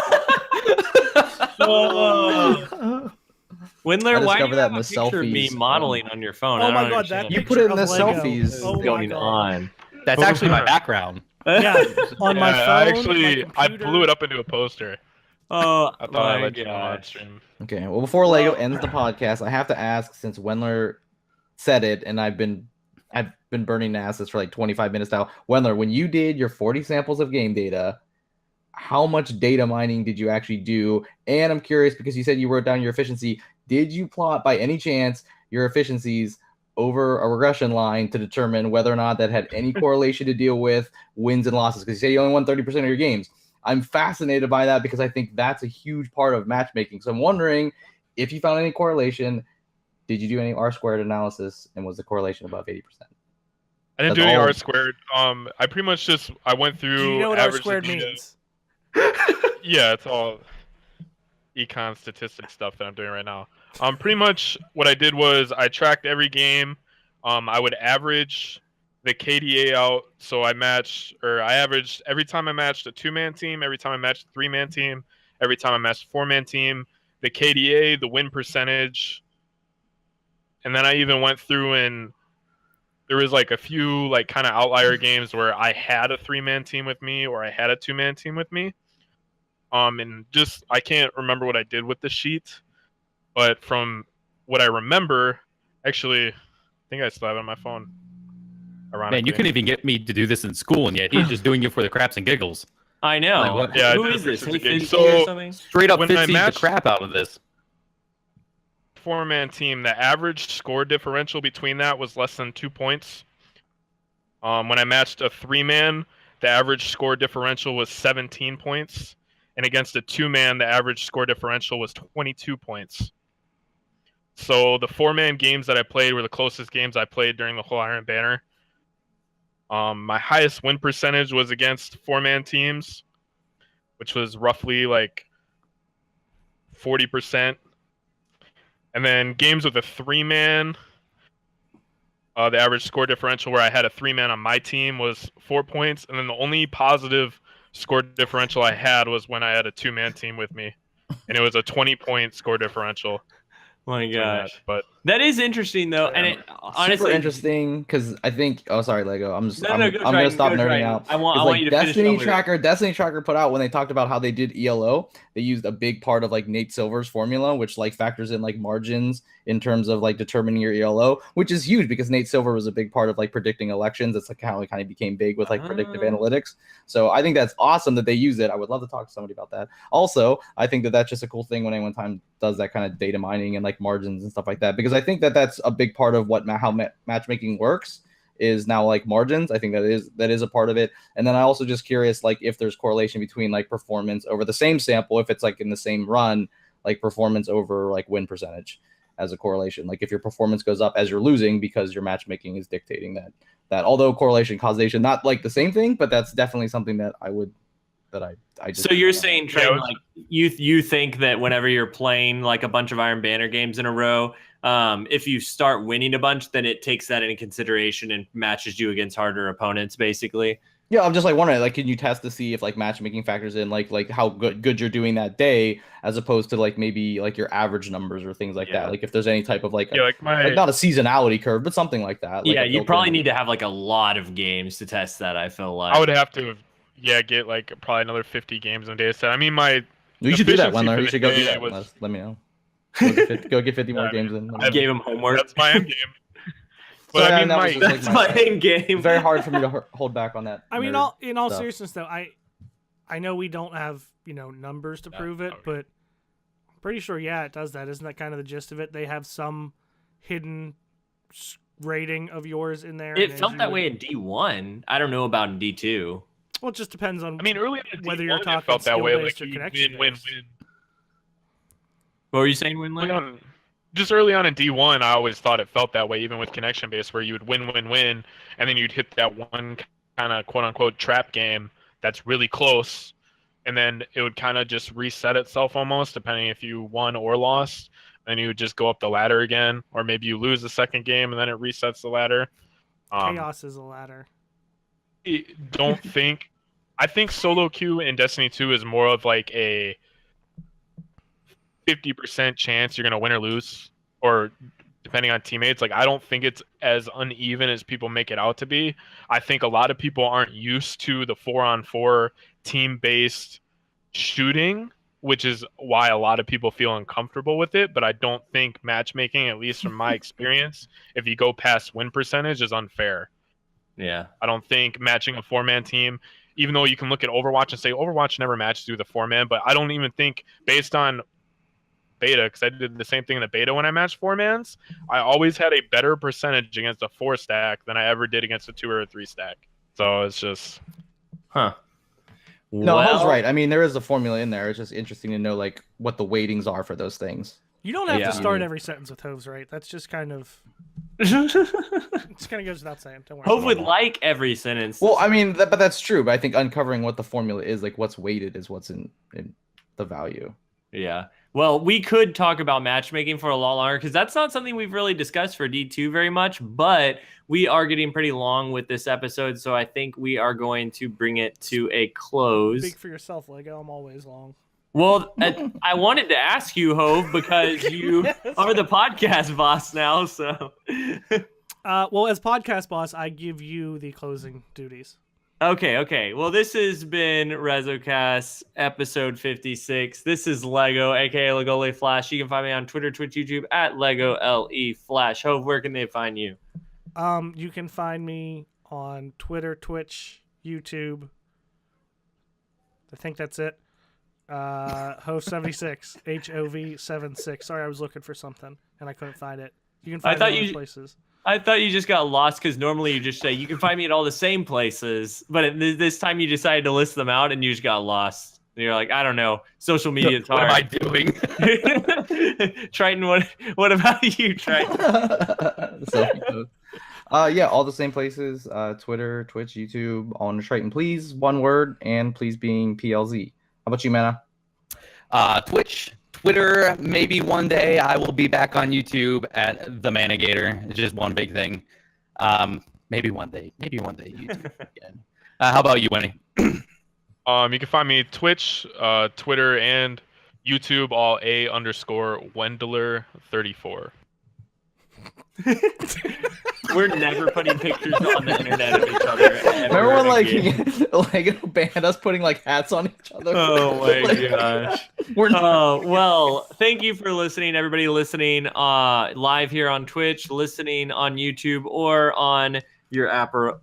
Wendler, I why do discovered you that have in a the picture of me selfies. modeling on your phone? Oh I my don't god, that understand. You picture put it in of the Lego. selfies. Oh What's my going god. on? That's actually my background. Yeah, on my Yeah, phone. I my blew it up into a poster. Oh I thought my I'd let you know on gosh. stream. Okay. Well, before Lego ends the podcast, I have to ask, since Wendler said it, and I've been burning asses for like 25 minutes now. Wendler, when you did your 40 samples of game data, how much data mining did you actually do? And I'm curious because you said you wrote down your efficiency. Did you plot by any chance your efficiencies over a regression line to determine whether or not that had any correlation to deal with wins and losses? Because you say you only won 30% of your games. I'm fascinated by that because I think that's a huge part of matchmaking. So I'm wondering if you found any correlation. Did you do any R-squared analysis, and was the correlation above 80%? I didn't That's do any all. R squared. I pretty much I went through. Do you know what R averaged the squared data. means? Yeah, it's all econ statistics stuff that I'm doing right now. Pretty much what I did was I tracked every game. I would average the KDA out, so I averaged every time I matched a 2-man team, every time I matched a 3-man team, every time I matched a 4-man team, the KDA, the win percentage, and then I even went through and there was like a few like kind of outlier games where I had a 3-man team with me or I had a 2-man team with me. And just I can't remember what I did with the sheet, but from what I remember, actually, I think I still have it on my phone. Ironically. Man, you couldn't even get me to do this in school, and yet he's just doing it for the craps and giggles. I know. Like, what? Yeah, Who I is did this? pictures Hey, again. Fizzy or So something? Straight up When I 50 the matched- crap out of this. 4-man team, the average score differential between that was less than 2 points. When I matched a 3-man, the average score differential was 17 points. And against a 2-man, the average score differential was 22 points. So the 4-man games that I played were the closest games I played during the whole Iron Banner. My highest win percentage was against 4-man teams, which was roughly like 40%. And then games with a 3-man, the average score differential where I had a 3-man on my team was 4 points. And then the only positive score differential I had was when I had a 2-man team with me. And it was a 20-point score differential. My between that. gosh. But That is interesting though, and it honestly super interesting because I think. Oh, sorry, Lego. I'm go gonna Triton, stop go nerding Triton. out. I want It's like you to finish Destiny Tracker put out when they talked about how they did ELO. They used a big part of like Nate Silver's formula, which like factors in like margins in terms of like determining your ELO, which is huge because Nate Silver was a big part of like predicting elections. It's like how it kind of became big with like predictive analytics. So I think that's awesome that they use it. I would love to talk to somebody about that. Also, I think that that's just a cool thing when anyone time does that kind of data mining and like margins and stuff like that, because I think that that's a big part of what how matchmaking works is now like margins. I think that is a part of it. And then I also just curious like if there's correlation between like performance over the same sample, if it's like in the same run, like performance over like win percentage as a correlation. Like if your performance goes up as you're losing because your matchmaking is dictating that although correlation causation not like the same thing, but that's definitely something that I just. So you're saying, Trent, Yeah, like you think that whenever you're playing like a bunch of Iron Banner games in a row, if you start winning a bunch, then it takes that into consideration and matches you against harder opponents, basically. Yeah, I'm just like wondering, like, can you test to see if like matchmaking factors in like how good you're doing that day, as opposed to like maybe like your average numbers or things like that. Like if there's any type of like, like not a seasonality curve, but something like that. Like yeah, you probably need to have like a lot of games to test that. I feel like I would have to, get like probably another 50 games on data set. I mean, you should do that, efficiency Wendler. for You the should go do day that. was- Let me know. Go get 50 more games in. I gave him homework. That's my end game. But Sorry, I mean, that was just, like, That's my end game. Very hard for me to hold back on that. I mean, nerd in all stuff. seriousness, though, I know we don't have numbers to prove it, okay. but I'm pretty sure, yeah, it does that. Isn't that kind of the gist of it? They have some hidden rating of yours in there. It and felt as that you- way in D1. I don't know about in D2. Well, it just depends on. I mean, early in Whether D1, you're it talking felt that way. Like skill-based or you connection win. based. What were you saying, Early Wendler? on- Just early on in D1, I always thought it felt that way, even with connection based, where you would win, and then you'd hit that one kind of quote unquote trap game that's really close, and then it would kind of just reset itself almost, depending if you won or lost. Then you would just go up the ladder again, or maybe you lose the second game and then it resets the ladder. Chaos is a ladder. Don't think. I think solo queue in Destiny 2 is more of like a 50% chance you're gonna win or lose, or depending on teammates. Like I don't think it's as uneven as people make it out to be. I think a lot of people aren't used to the 4-on-4 team-based shooting, which is why a lot of people feel uncomfortable with it. But I don't think matchmaking, at least from my experience, if you go past win percentage, is unfair. Yeah. I don't think matching a 4-man team, even though you can look at Overwatch and say Overwatch never matches with a 4-man, but I don't even think based on beta, because I did the same thing in the beta when I matched 4-mans, I always had a better percentage against a 4 stack than I ever did against a 2 or a 3 stack. So it's just, Huh. No, Well, Ho's right. I mean, there is a formula in there. It's just interesting to know like what the weightings are for those things. You don't have Yeah. to start every sentence with Hoves, right? That's just kind of. It just kind of goes without saying. Don't worry. Hope would like every sentence. Well, I mean, but that's true. But I think uncovering what the formula is, like what's weighted, is what's in the value. Yeah. Well, we could talk about matchmaking for a lot longer because that's not something we've really discussed for D2 very much, but we are getting pretty long with this episode, so I think we are going to bring it to a close. Speak for yourself, Lego. I'm always long. Well, I wanted to ask you, Hove, because you are the podcast boss now, so. Well, as podcast boss, I give you the closing duties. Okay. Well, this has been REZOcast episode 56. This is Lego, aka Legole Flash. You can find me on Twitter, Twitch, YouTube at Lego LE Flash. Hove, where can they find you? You can find me on Twitter, Twitch, YouTube. I think that's it. Hove76, HOV76. Sorry, I was looking for something and I couldn't find it. You can find it in those places. I thought you just got lost because normally you just say you can find me at all the same places, but this time you decided to list them out and you just got lost. And you're like, I don't know, social media is hard. What am I doing? Triton, what about you, Triton? Yeah, all the same places. Twitter, Twitch, YouTube, on Triton, please, one word, and please being PLZ. How about you, Mana? Twitch, Twitter, maybe one day I will be back on YouTube at the Manigator. It's just one big thing. Maybe one day YouTube again. How about you, Winnie? you can find me Twitch, Twitter, and YouTube, all _Wendler34. We're never putting pictures on the internet of each other. Remember when Lego banned us putting like hats on each other? Oh my gosh. Well, thank you for listening, everybody listening live here on Twitch, listening on YouTube, or on your Apple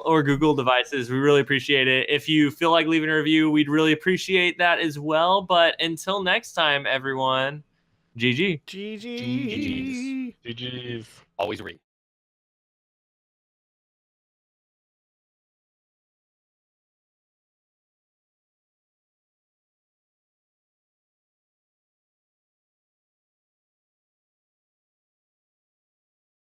or Google devices. We really appreciate it. If you feel like leaving a review, we'd really appreciate that as well. But until next time, everyone, GG. GG. GG's. Always read.